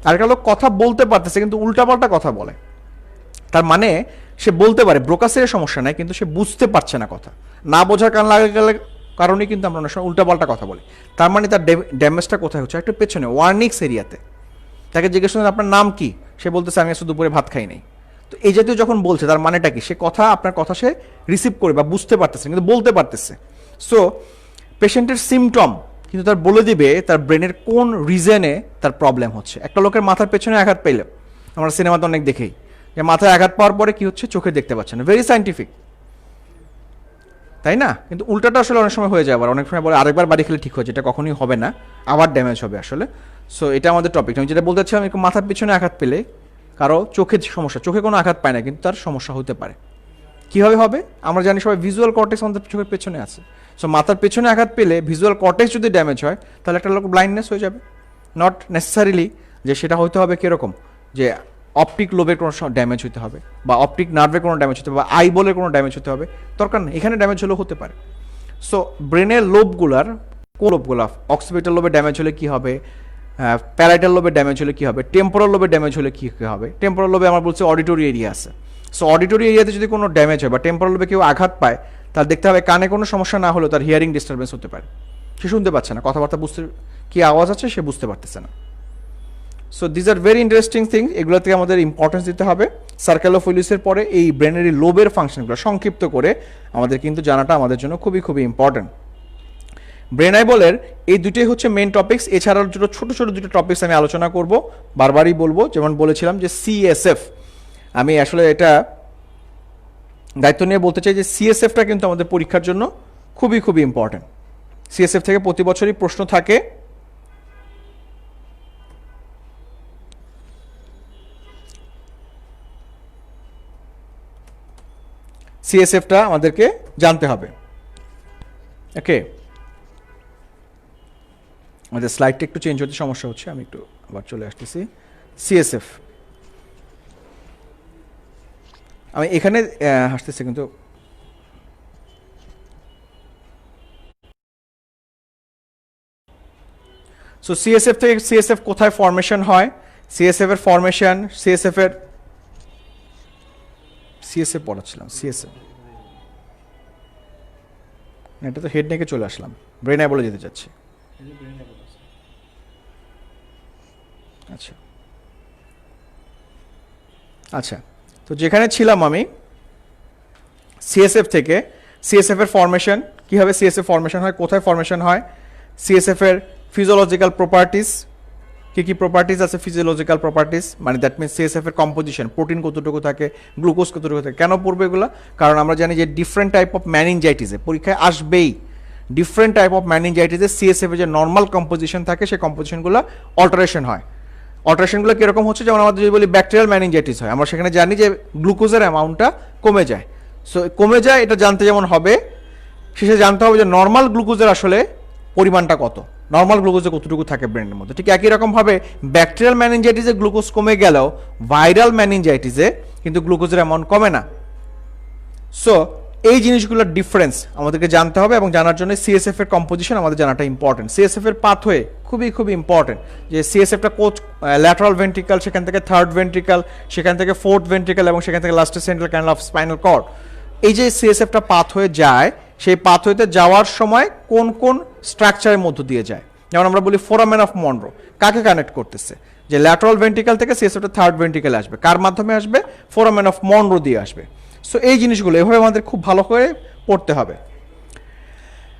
আরেকটা লোক কথা বলতে পারতেছে কিন্তু উল্টাপাল্টা কথা বলে, তার মানে সে বলতে পারে ব্রোকাসের সমস্যা নাই, কিন্তু সে বুঝতে পারছে না কথা, না বোঝার কারণ লাগে গেলে কারণে কিন্তু আমরা অনেক সময় উল্টাপাল্টা কথা বলি। তার মানে তার ড্যামেজটা কোথায় হচ্ছে, একটু পেছনে ওয়ার্নিক্স এরিয়াতে। তাকে জিজ্ঞেস করেন আপনার নাম কি, সে বলতেছে আমি আসলে দুপুরে ভাত খাই নাই। তো এই জাতীয় যখন বলছে তার মানেটা কি, সে কথা, আপনার কথা সে রিসিভ করে বা বুঝতে পারতেছে কিন্তু বলতে পারতেছে। সো পেশেন্টের সিমটম কিন্তু তার বলে দিবে তার ব্রেনের কোন রিজনে তার প্রবলেম হচ্ছে। একটা লোকের মাথার পেছনে আঘাত পেলে, আমরা সিনেমাতে অনেক দেখেই যে মাথায় আঘাত পাওয়ার পরে কি হচ্ছে, চোখে দেখতে পাচ্ছে না, ভেরি সাইন্টিফিক, তাই না? কিন্তু উল্টাটা আসলে অনেক সময় হয়ে যায়, আবার অনেক সময় বলে আরেকবার বাড়ি খেলে ঠিক হয়েছে, এটা কখনোই হবে না, আবার ড্যামেজ হবে আসলে। সো এটা আমাদের টপিক। আমি যেটা বলতে চাচ্ছিলাম, মাথার পিছনে আঘাত পেলে কারো চোখের সমস্যা, চোখে কোনো আঘাত পায় না কিন্তু তার সমস্যা হতে পারে। কীভাবে হবে, আমরা জানি সবাই ভিজুয়াল কর্টেক্স আমাদের চোখের পেছনে আছে। সো মাথার পেছনে আঘাত পেলে ভিজুয়াল কর্টেক্স যদি ড্যামেজ হয়, তাহলে একটা লোক ব্লাইন্ডনেস হয়ে যাবে। নট নেসেসারিলি যে সেটা হতে হবে কীরকম, যে অপটিক লোবের কোনো ড্যামেজ হতে হবে বা অপটিক নার্ভের কোনো ড্যামেজ হতে হবে বা আই বলের কোনো ড্যামেজ হতে হবে, দরকার নেই, এখানে ড্যামেজ হলেও হতে পারে। সো ব্রেনের লোবগুলার, কোন লোবগুলা, অক্সিপিটাল লোবে ড্যামেজ হলে কী হবে, প্যারাইটাল লোবে ড্যামেজ হলে কী হবে, টেম্পোরাল লোবে ড্যামেজ হলে কী হবে। টেম্পোরাল লোবে আমরা বলছি অডিটরি এরিয়া আছে। সো অডিটরি এরিয়াতে যদি কোনো ড্যামেজ হয় বা টেম্পোরাল লোবে কেউ আঘাত পায়, তাহলে দেখতে হবে কানে কোনো সমস্যা না হলেও তার হিয়ারিং ডিস্টারবেন্স হতে পারে, সে শুনতে পাচ্ছে না, কথাবার্তা বুঝতে, কী আওয়াজ আছে সে বুঝতে পারতেছে না। So these are very interesting things, এগুলো থেকে আমাদের ইম্পর্টেন্স দিতে হবে। সার্কেল অফ উইলিসের পরে এই ব্রেনের লোবের ফাংশনগুলো সংক্ষিপ্ত করে আমাদের কিন্তু জানাটা আমাদের জন্য খুবই খুবই ইম্পর্টেন্ট। ব্রেন আইবলের এই দুটোই হচ্ছে মেইন টপিকস। এছাড়াও ছোটো ছোটো দুটো টপিকস আমি আলোচনা করব, বারবারই বলবো। যেমন বলেছিলাম যে সিএসএফ, আমি আসলে এটা দায়িত্ব নিয়ে বলতে চাই যে সিএসএফটা কিন্তু আমাদের পরীক্ষার জন্য খুবই খুবই ইম্পর্টেন্ট। সিএসএফ থেকে প্রতি বছরই প্রশ্ন থাকে। সিএসএফটা আমাদেরকে জানতে হবে। ওকে, আমাদের স্লাইডটা একটু চেঞ্জ হতে সমস্যা হচ্ছে, আমি একটু আবার চলে আসতেছি। সিএসএফ আমি এখানে আসতেছি কিন্তু সো সিএসএফ থেকে সিএসএফ কোথায় ফরমেশন হয়, সিএসএফ এর ফরমেশন, সিএসএফ পড়াচ্ছিলাম, সিএসএফ এটা তো হেড নেকে চলে আসলাম, ব্রেন আইবলে যেতে চাচ্ছি। আচ্ছা আচ্ছা, তো যেখানে ছিলাম আমি, সিএসএফ থেকে, সিএসএফ এর ফরমেশন, কীভাবে সিএসএফ ফরমেশন হয়, কোথায় ফরমেশন হয়, সিএসএফ এর ফিজিওলজিক্যাল প্রপার্টিস, কী প্রপার্টিস আছে ফিজিওলজিক্যাল প্রপার্টিস, মানে দ্যাট মিনস সিএসএফ এর কম্পোজিশন, প্রোটিন কতটুকু থাকে, গ্লুকোজ কতটুকু থাকে। কেন পড়বে এগুলো, কারণ আমরা জানি যে ডিফারেন্ট টাইপ অফ ম্যানিনজাইটিসে পরীক্ষায় আসবেই, ডিফারেন্ট টাইপ অফ ম্যানিনজাইটিসে সিএসএফ এর যে নর্মাল কম্পোজিশন থাকে সেই কম্পোজিশনগুলো অল্টারেশন হয়। অল্টারেশনগুলো কীরকম হচ্ছে, যেমন আমাদের যদি বলি ব্যাকটেরিয়াল ম্যানিনজাইটিস হয়, আমরা সেখানে জানি যে গ্লুকোজের অ্যামাউন্টটা কমে যায়। সো কমে যায় এটা জানতে যেমন হবে, শেষে জানতে হবে যে নর্মাল গ্লুকোজের আসলে পরিমাণটা কত, নর্মাল গ্লুকোজে কতটুকু থাকে ব্রেনের মধ্যে। ঠিক একই রকমভাবে ব্যাকটেরিয়াল ম্যানিনজাইটিসে গ্লুকোজ কমে গেলেও ভাইরাল ম্যানিনজাইটিসে কিন্তু গ্লুকোজের অ্যামাউন্ট কমে না। সো এই জিনিসগুলোর ডিফারেন্স আমাদেরকে জানতে হবে এবং জানার জন্য সিএসএফ এর কম্পোজিশন আমাদের জানাটা ইম্পর্টেন্ট। সিএসএফ এর পাথওয়ে খুবই খুবই ইম্পর্টেন্ট, যে সিএসএফটা ল্যাটারাল ভেন্ট্রিকাল, সেখান থেকে থার্ড ভেন্ট্রিকাল, সেখান থেকে ফোর্থ ভেন্ট্রিকাল এবং সেখান থেকে লাস্টে central canal of spinal cord. এই যে সিএসএফটা পাথওয়ে যায়, সেই পাথওয়েতে যাওয়ার সময় কোন কোন স্ট্রাকচারের মধ্য দিয়ে যায়, যেমন আমরা বলি ফোরামেন অফ মনরো, কাকে কানেক্ট করতেছে, যে ল্যাটারাল ভেন্ট্রিকাল থেকে সিএসএফটা থার্ড ভেন্ট্রিকালে আসবে, কার মাধ্যমে আসবে, ফোরামেন অফ মনরো দিয়ে আসবে। সো এই জিনিসগুলো এভাবে আমাদের খুব ভালো করে পড়তে হবে।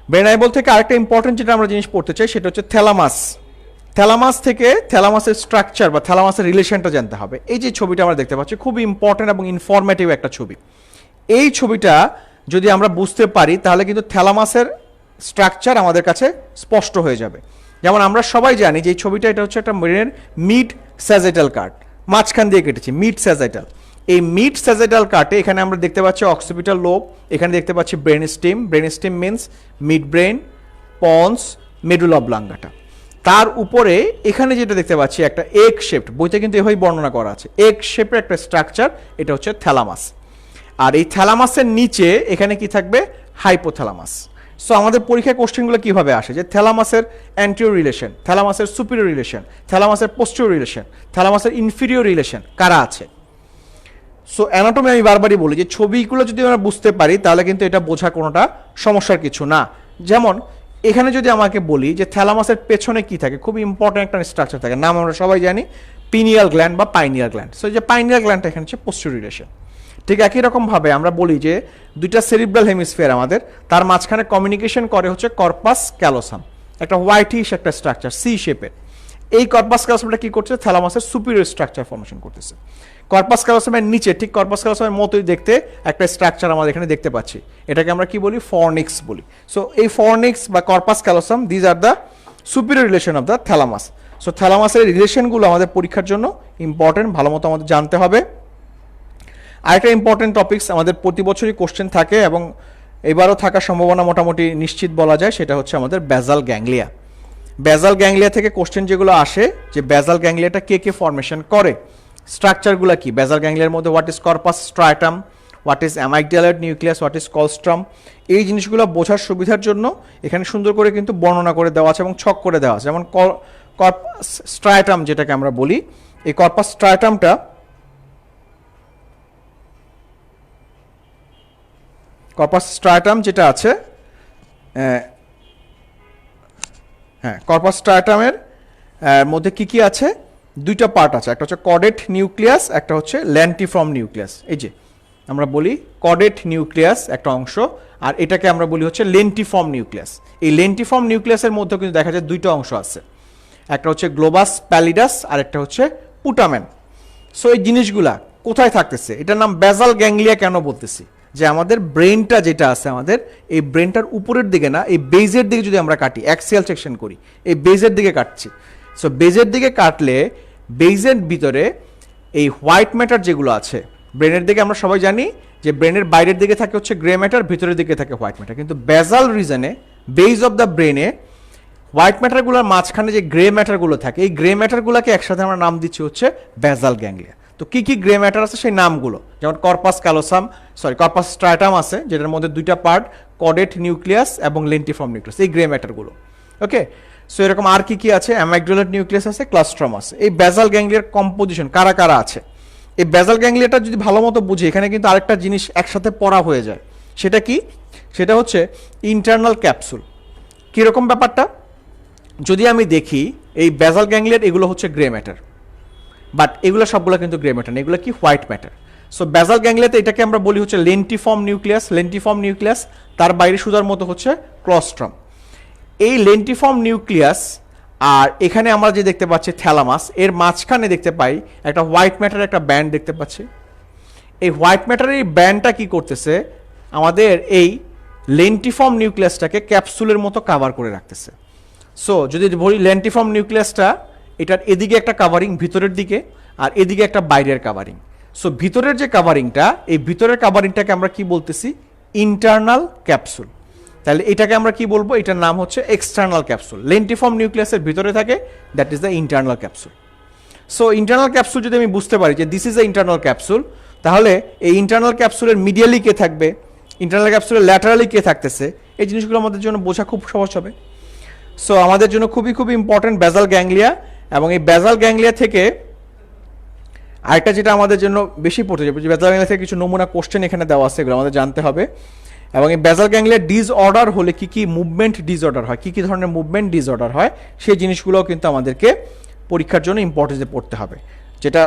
ব্রেন আইবল থেকে আরেকটা ইম্পর্টেন্ট যেটা আমরা জিনিস পড়তে চাই সেটা হচ্ছে থ্যালামাস। থ্যালামাস থেকে থ্যালামাসের স্ট্রাকচার বা থ্যালামাসের রিলেশনটা জানতে হবে। এই যে ছবিটা আমরা দেখতে পাচ্ছি খুবই ইম্পর্টেন্ট এবং ইনফরমেটিভ একটা ছবি। এই ছবিটা যদি আমরা বুঝতে পারি তাহলে কিন্তু থ্যালামাসের স্ট্রাকচার আমাদের কাছে স্পষ্ট হয়ে যাবে। যেমন আমরা সবাই জানি যে এই ছবিটা এটা হচ্ছে একটা ব্রেনের মিড স্যাজেটাল কার্ট, মাঝখান দিয়ে কেটেছি মিড স্যাজেটাল। এই মিড স্যাজেটাল কার্টে এখানে আমরা দেখতে পাচ্ছি অক্সিপিটাল লোব, এখানে দেখতে পাচ্ছি brain steam. Brain steam means mid brain, ponds, medulla oblongata. তার উপরে এখানে যেটা দেখতে পাচ্ছি একটা এগ শেপড, বইতে কিন্তু এভাবেই বর্ণনা করা আছে, এগ শেপের একটা স্ট্রাকচার, এটা হচ্ছে থ্যালামাস। আর এই থ্যালামাসের নিচে এখানে কি থাকবে, হাইপোথ্যালামাস। সো আমাদের পরীক্ষায় কোশ্চেনগুলো কিভাবে আসে, যে থ্যালামাসের অ্যান্টিরিয়র রিলেশন, থ্যালামাসের সুপিরিয়র রিলেশন, থ্যালামাসের পোস্টেরিয়র রিলেশন, থ্যালামাসের ইনফিরিয়র রিলেশন কারা আছে। সো অ্যানাটমি আমি বারবারই বলি যে ছবিগুলো যদি আমরা বুঝতে পারি তাহলে কিন্তু এটা বোঝা কোনোটা সমস্যার কিছু না। যেমন এখানে যদি আমাকে বলি যে থ্যালামাসের পেছনে কি থাকে, খুব ইম্পর্টেন্ট একটা স্ট্রাকচার থাকে, নাম আমরা সবাই জানি পিনিয়াল গ্ল্যান্ড বা পাইনিয়াল গ্ল্যান্ড। সো যে পাইনিয়াল গ্ল্যান্ডটা এখানে হচ্ছে পোস্টেরিয়র রিলেশন। ঠিক একই রকমভাবে আমরা বলি যে দুইটা সেরিব্রাল হেমিস্ফিয়ার আমাদের, তার মাঝখানে কমিউনিকেশন করে হচ্ছে কর্পাস ক্যালোসাম, একটা হোয়াইটিশ একটা স্ট্রাকচার সি শেপের। এই কর্পাস ক্যালোসামটা কি করছে, থ্যালামাসের সুপিরিয়র স্ট্রাকচার ফর্মেশন করতেছে। কর্পাস ক্যালোসামের নিচে ঠিক কর্পাস ক্যালোসামের মতোই দেখতে একটা স্ট্রাকচার আমাদের এখানে দেখতে পাচ্ছি, এটাকে আমরা কি বলি, ফর্নিক্স বলি। সো এই ফর্নিক্স বা corpus callosum, these are the superior relation of the thalamus. So থ্যালামাসের রিলেশনগুলো আমাদের পরীক্ষার জন্য ইম্পর্টেন্ট, ভালো মতো আমাদের জানতে হবে। আরেকটা ইম্পর্টেন্ট টপিকস আমাদের প্রতি বছরই কোশ্চেন থাকে এবং এবারও থাকার সম্ভাবনা মোটামুটি নিশ্চিত বলা যায়, সেটা হচ্ছে আমাদের বেজাল গ্যাংলিয়া। বেজাল গ্যাংলিয়া থেকে কোশ্চেন যেগুলো আসে, যে বেজাল গ্যাংলিয়াটা কে কে ফর্মেশন করে, স্ট্রাকচারগুলো কি, বেজাল গ্যাংলিয়ার মধ্যে what is corpus striatum, what is অ্যামাইগডালার নিউক্লিয়াস, হোয়াট ইজ কলস্ট্রাম, এই জিনিসগুলো বোঝার সুবিধার জন্য এখানে সুন্দর করে কিন্তু বর্ণনা করে দেওয়া আছে এবং ছক করে দেওয়া আছে। যেমন কর্পাস স্ট্রাটাম যেটাকে আমরা বলি, এই কর্পাস স্ট্রাটামটা কর্পাস স্ট্রাটাম যেটা আছে, হ্যাঁ কর্পাস স্ট্রাটামের মধ্যে কি কি আছে, দুইটা পার্ট আছে, একটা হচ্ছে কডেট নিউক্লিয়াস, একটা হচ্ছে ল্যান্টিফর্ম নিউক্লিয়াস। এই যে আমরা বলি কডেট নিউক্লিয়াস একটা অংশ, আর এটাকে আমরা বলি হচ্ছে লেন্টিফর্ম নিউক্লিয়াস। এই লেন্টিফর্ম নিউক্লিয়াসের মধ্যে কিন্তু দেখা যায় দুইটা অংশ আছে, একটা হচ্ছে গ্লোবাস প্যালিডাস আর একটা হচ্ছে পুটামেন। সো এই জিনিসগুলা কোথায় থাকতেছে, এটার নাম বেজাল গ্যাংলিয়া কেন বলতেছি, যে আমাদের ব্রেনটা যেটা আছে আমাদের, এই ব্রেনটার উপরের দিকে না, এই বেজের দিকে যদি আমরা কাটি, অ্যাক্সিয়াল সেকশন করি, এই বেজের দিকে কাটছি। সো বেজের দিকে কাটলে বেজের ভিতরে এই হোয়াইট ম্যাটার যেগুলো আছে, ব্রেনের দিকে আমরা সবাই জানি যে ব্রেনের বাইরের দিকে থাকে হচ্ছে গ্রে ম্যাটার, ভিতরের দিকে থাকে হোয়াইট ম্যাটার, কিন্তু বেজাল রিজনে বেজ অফ দ্য ব্রেনে হোয়াইট ম্যাটারগুলোর মাঝখানে যে গ্রে ম্যাটারগুলো থাকে, এই গ্রে ম্যাটারগুলোকে একসাথে আমরা নাম দিচ্ছি হচ্ছে বেজাল গ্যাংলিয়া। তো কি কি গ্রে ম্যাটার আছে সেই নামগুলো, যেমন কর্পাস ক্যালোসাম, কর্পাস স্ট্রাটাম আছে যেটার মধ্যে দুইটা পার্ট, কডেট নিউক্লিয়াস এবং লেন্টিফর্ম নিউক্লিয়াস, এই গ্রে ম্যাটারগুলো। ওকে, সো এরকম আর কি কি আছে, অ্যামাইগডালার নিউক্লিয়াস আছে, ক্লাস্ট্রাম আছে। এই বেজাল গ্যাংলিয়ার কম্পোজিশন কারা কারা আছে, এই বেজাল গ্যাংলিয়াটা যদি ভালো মতো বুঝি, এখানে কিন্তু আরেকটা জিনিস একসাথে পড়া হয়ে যায়। সেটা কি, সেটা হচ্ছে ইন্টারনাল ক্যাপসুল। কীরকম ব্যাপারটা, যদি আমি দেখি এই বেজাল গ্যাংলিয়ার এগুলো হচ্ছে গ্রে ম্যাটার, বাট এগুলো সবগুলো কিন্তু গ্রে ম্যাটার না, এগুলো কি হোয়াইট ম্যাটার। সো বেজাল গ্যাংলিয়াতে এটাকে আমরা বলি হচ্ছে লেন্টিফর্ম নিউক্লিয়াস। লেন্টিফর্ম নিউক্লিয়াস, তার বাইরে সুদার মতো হচ্ছে ক্লস্ট্রাম। এই লেন্টিফর্ম নিউক্লিয়াস আর এখানে আমরা যে দেখতে পাচ্ছি থ্যালামাস, এর মাঝখানে দেখতে পাই একটা হোয়াইট ম্যাটার একটা ব্যান্ড দেখতে পাচ্ছি। এই হোয়াইট ম্যাটারের এই ব্যান্ডটা কি করতেছে, আমাদের এই লেন্টিফর্ম নিউক্লিয়াসটাকে ক্যাপসুলের মতো কাভার করে রাখতেছে। সো যদি বলি লেন্টিফর্ম নিউক্লিয়াসটা, এটার এদিকে একটা কাভারিং ভিতরের দিকে, আর এদিকে একটা বাইরের কাভারিং। সো ভিতরের যে কাভারিংটা, এই ভিতরের কাভারিংটাকে আমরা কি বলতেছি, ইন্টারনাল ক্যাপসুল। তাহলে এটাকে আমরা কি বলবো, এটার নাম হচ্ছে এক্সটার্নাল ক্যাপসুল। লেন্টিফর্ম নিউক্লিয়াসের ভিতরে থাকে, that is the internal capsule. So internal capsule যদি আমি বুঝতে পারি যে this is the internal capsule, তাহলে এই ইন্টারনাল ক্যাপসুলের মিডিয়ালি কে থাকবে, ইন্টারনাল ক্যাপসুলের ল্যাটারালি কে থাকতেছে, এই জিনিসগুলো আমাদের জন্য বোঝা খুব সহজ হবে। সো আমাদের জন্য খুবই খুবই ইম্পর্টেন্ট বেসাল গ্যাংলিয়া, এবং এই বেসাল গ্যাংলিয়া থেকে আরেকটা যেটা আমাদের জন্য বেশি পড়তে যাবে, বেসাল গ্যাংলিয়া থেকে কিছু নমুনা কোশ্চেন এখানে দেওয়া আছে, এগুলো আমাদের জানতে হবে। এবং এই বেসাল গ্যাংলিয়া ডিসঅর্ডার হলে কি কি মুভমেন্ট ডিসঅর্ডার হয়, কি কি ধরনের মুভমেন্ট ডিসঅর্ডার হয়, সেই জিনিসগুলোও কিন্তু আমাদেরকে পরীক্ষার জন্য ইম্পর্টেন্সে পড়তে হবে। যেটা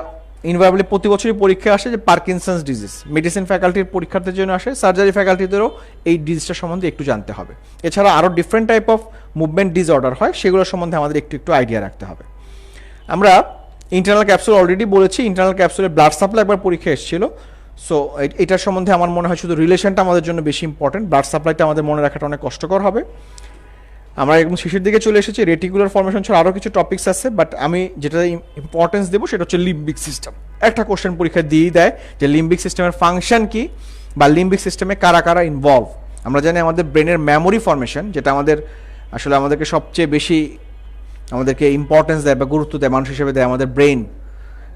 ইনভারিয়েবলি প্রতি বছরই পরীক্ষা আসে, যে পার্কিনসন্স ডিজিজ মেডিসিন ফ্যাকাল্টির পরীক্ষার্থীর জন্য আসে, সার্জারি ফ্যাকাল্টিদেরও এই ডিজিজটা সম্বন্ধে একটু জানতে হবে। এছাড়া আরও different type of movement disorder হয়, সেগুলো সম্বন্ধে আমাদের একটু একটু আইডিয়া রাখতে হবে। আমরা ইন্টারনাল ক্যাপসুল অলরেডি বলেছি, ইন্টারনাল ক্যাপসুলের ব্লাড সাপ্লাই একবার পরীক্ষা এসেছিল। সো এটার সম্বন্ধে আমার মনে হয় শুধু রিলেশনটা আমাদের জন্য বেশি ইম্পর্টেন্ট, ব্লাড সাপ্লাইটা আমাদের মনে রাখাটা অনেক কষ্টকর হবে। আমরা একদম শেষের দিকে চলে এসেছি, রেটিকুলার ফর্মেশন ছাড়া আরও কিছু টপিকস আছে, বাট আমি যেটা ইম্পর্টেন্স দেবো সেটা হচ্ছে লিম্বিক সিস্টেম। একটা কোশ্চেন পরীক্ষা দিয়েই দেয় যে লিম্বিক সিস্টেমের ফাংশন কি, বা লিম্বিক সিস্টেমে কারা কারা ইনভলভ। আমরা জানি আমাদের ব্রেনের মেমোরি ফর্মেশন, যেটা আমাদের আসলে আমাদেরকে সবচেয়ে বেশি আমাদেরকে ইম্পর্টেন্স দেয় বা গুরুত্ব দেয় মানুষ হিসেবে দেয় আমাদের ব্রেন।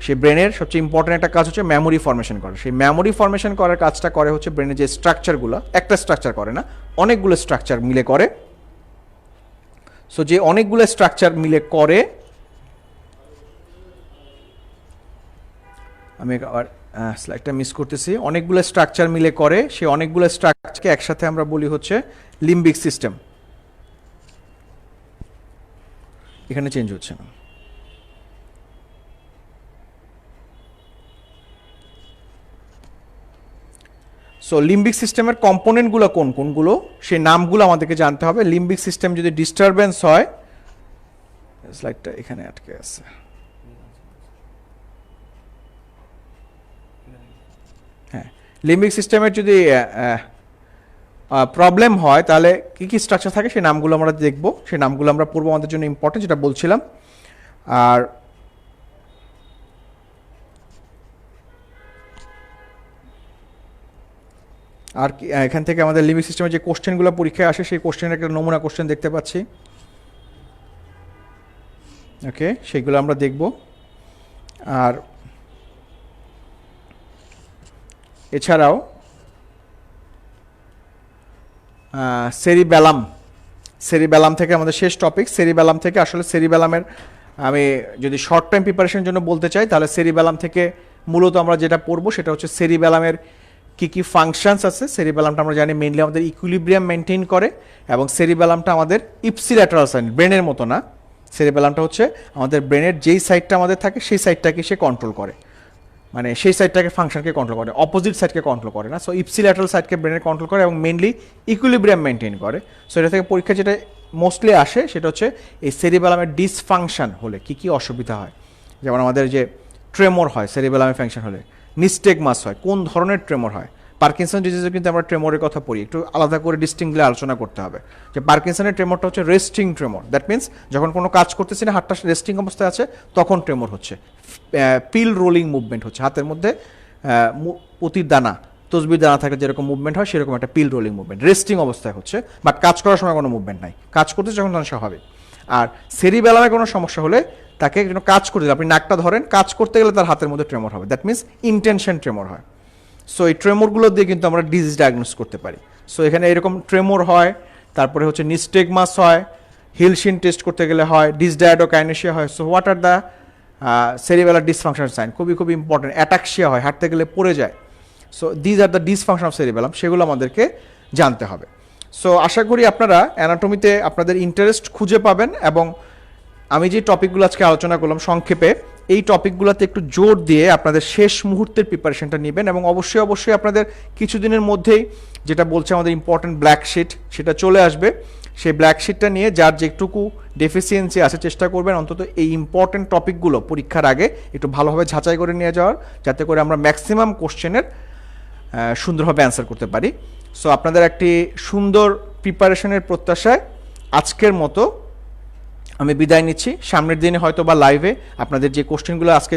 সেই ব্রেনের সবচেয়ে ইম্পর্টেন্ট একটা কাজ হচ্ছে মেমোরি ফর্মেশন করা। সেই মেমোরি ফর্মেশন করার কাজটা করে হচ্ছে ব্রেনের যে স্ট্রাকচারগুলো, একটা স্ট্রাকচার করে না, অনেকগুলো স্ট্রাকচার মিলে করে। সো যে অনেকগুলো স্ট্রাকচার মিলে করে, আমি আবার স্লাইডটা মিস করতেছি, অনেকগুলো স্ট্রাকচার মিলে করে, সেই অনেকগুলো স্ট্রাকচারকে একসাথে আমরা বলি হচ্ছে লিম্বিক সিস্টেম। এখানে চেঞ্জ হচ্ছে না। সো লিম্বিক সিস্টেমের কম্পোনেন্টগুলো কোন কোনগুলো, সেই নামগুলো আমাদেরকে জানতে হবে। লিম্বিক সিস্টেম যদি ডিস্টারবেন্স হয়, স্লাইডটা এখানে আটকে আছে, হ্যাঁ, লিম্বিক সিস্টেমের যদি প্রবলেম হয়, তাহলে কী কী স্ট্রাকচার থাকে সেই নামগুলো আমরা দেখব, সেই নামগুলো আমরা পূর্ব আমাদের জন্য ইম্পর্টেন্ট, যেটা বলছিলাম। আর আর কি এখান থেকে আমাদের লিম্বিক সিস্টেমের যে কোশ্চেনগুলো পরীক্ষায় আসে, সেই কোশ্চেনের একটা নমুনা কোশ্চেন দেখতে পাচ্ছি। ওকে, সেইগুলো আমরা দেখব। আর এছাড়াও সেরিবেলাম থেকে আমাদের শেষ টপিক, সেরিবেলাম থেকে আসলে সেরিবেলামের আমি যদি শর্ট টাইম প্রিপারেশনের জন্য বলতে চাই, তাহলে সেরিবেলাম থেকে মূলত আমরা যেটা পড়বো সেটা হচ্ছে সেরিবেলামের কি কি ফাংশনস আছে। সেরিবেলামটা আমরা জানি মেইনলি আমাদের ইকুইলিব্রিয়াম মেনটেন করে, এবং সেরিবেলামটা আমাদের ইপসিল্যাটারাল সাইড, ব্রেনের মতো না। সেরিবেলামটা হচ্ছে আমাদের ব্রেনের যেই সাইডটা আমাদের থাকে সেই সাইডটাকে সে কন্ট্রোল করে, মানে সেই সাইডটাকে ফাংশনকে কন্ট্রোল করে, অপোজিট সাইডকে কন্ট্রোল করে না। সো ইপসিল্যাটারাল সাইডকে ব্রেনের কন্ট্রোল করে এবং মেইনলি ইকুইলিব্রিয়াম মেনটেন করে। সো এটা থেকে পরীক্ষা যেটা মোস্টলি আসে সেটা হচ্ছে এই সেরিবেলামের ডিসফাংশন হলে কি কি অসুবিধা হয়। যেমন আমাদের যে ট্রেমর হয় সেরিবেলামের ফাংশন হলে, নিস্টেগমাস হয়, কোন ধরনের ট্রেমর হয়। পার্কিনসন ডিজিজে কিন্তু আমরা ট্রেমরের কথা পড়ি, একটু আলাদা করে ডিস্টিংক্টলি আলোচনা করতে হবে যে পার্কিনসনের ট্রেমরটা হচ্ছে রেস্টিং ট্রেমর। দ্যাট মিনস যখন কোনো কাজ করতেছি না, হাতটা রেস্টিং অবস্থায় আছে, তখন ট্রেমর হচ্ছে। পিল রোলিং মুভমেন্ট হচ্ছে, হাতের মধ্যে পতির দানা, তসবির দানা থাকলে যেরকম মুভমেন্ট হয় সেরকম একটা পিল রোলিং মুভমেন্ট রেস্টিং অবস্থায় হচ্ছে, বাট কাজ করার সময় কোনো মুভমেন্ট নাই, কাজ করতে যখন তখন স্বাভাবিক। আর সেরিবেলামে কোনো সমস্যা হলে তাকে যেন কাজ করতে, আপনি নাকটা ধরেন, কাজ করতে গেলে তার হাতের মধ্যে ট্রেমর হবে, দ্যাট মিনস ইনটেনশন ট্রেমর হয়। সো এই ট্রেমরগুলো দিয়ে কিন্তু আমরা ডিজিজ ডায়াগনোস করতে পারি। সো এখানে এরকম ট্রেমর হয়, তারপরে হচ্ছে নিস্টেগমাস হয়, হিলশিন টেস্ট করতে গেলে হয়, ডিসডায়াডোকাইনেসিয়া হয়। So what are the cerebellar dysfunction sign, খুবই খুবই ইম্পর্টেন্ট। অ্যাটাক্সিয়া হয়, হাঁটতে গেলে পড়ে যায়। So these are the dysfunction of cerebellum, সেগুলো আমাদেরকে জানতে হবে। সো আশা করি আপনারা অ্যানাটমিতে আপনাদের ইন্টারেস্ট খুঁজে পাবেন, এবং আমি যে টপিকগুলো আজকে আলোচনা করলাম সংক্ষেপে, এই টপিকগুলোতে একটু জোর দিয়ে আপনাদের শেষ মুহূর্তের প্রিপারেশনটা নেবেন। এবং অবশ্যই অবশ্যই আপনাদের কিছুদিনের মধ্যেই যেটা বলছে আমাদের ইম্পর্টেন্ট ব্ল্যাক শিট, সেটা চলে আসবে। সেই ব্ল্যাক শিটটা নিয়ে যার যেটুকু ডেফিসিয়েন্সি আছে চেষ্টা করবেন অন্তত এই ইম্পর্টেন্ট টপিকগুলো পরীক্ষার আগে একটু ভালোভাবে যাচাই করে নিয়ে যাওয়ার, যাতে করে আমরা ম্যাক্সিমাম কোশ্চেনের সুন্দরভাবে অ্যান্সার করতে পারি। সো আপনাদের একটি সুন্দর প্রিপারেশনের প্রত্যাশায় আজকের মতো আমি বিদায় নিচ্ছি। সামনের দিনে হয়তো বা লাইভে আপনাদের যে কোশ্চেনগুলো আজকে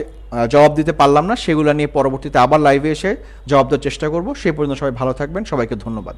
জবাব দিতে পারলাম না, সেগুলো নিয়ে পরবর্তীতে আবার লাইভে এসে জবাব দেওয়ার চেষ্টা করব। সেই পর্যন্ত সবাই ভালো থাকবেন, সবাইকে ধন্যবাদ।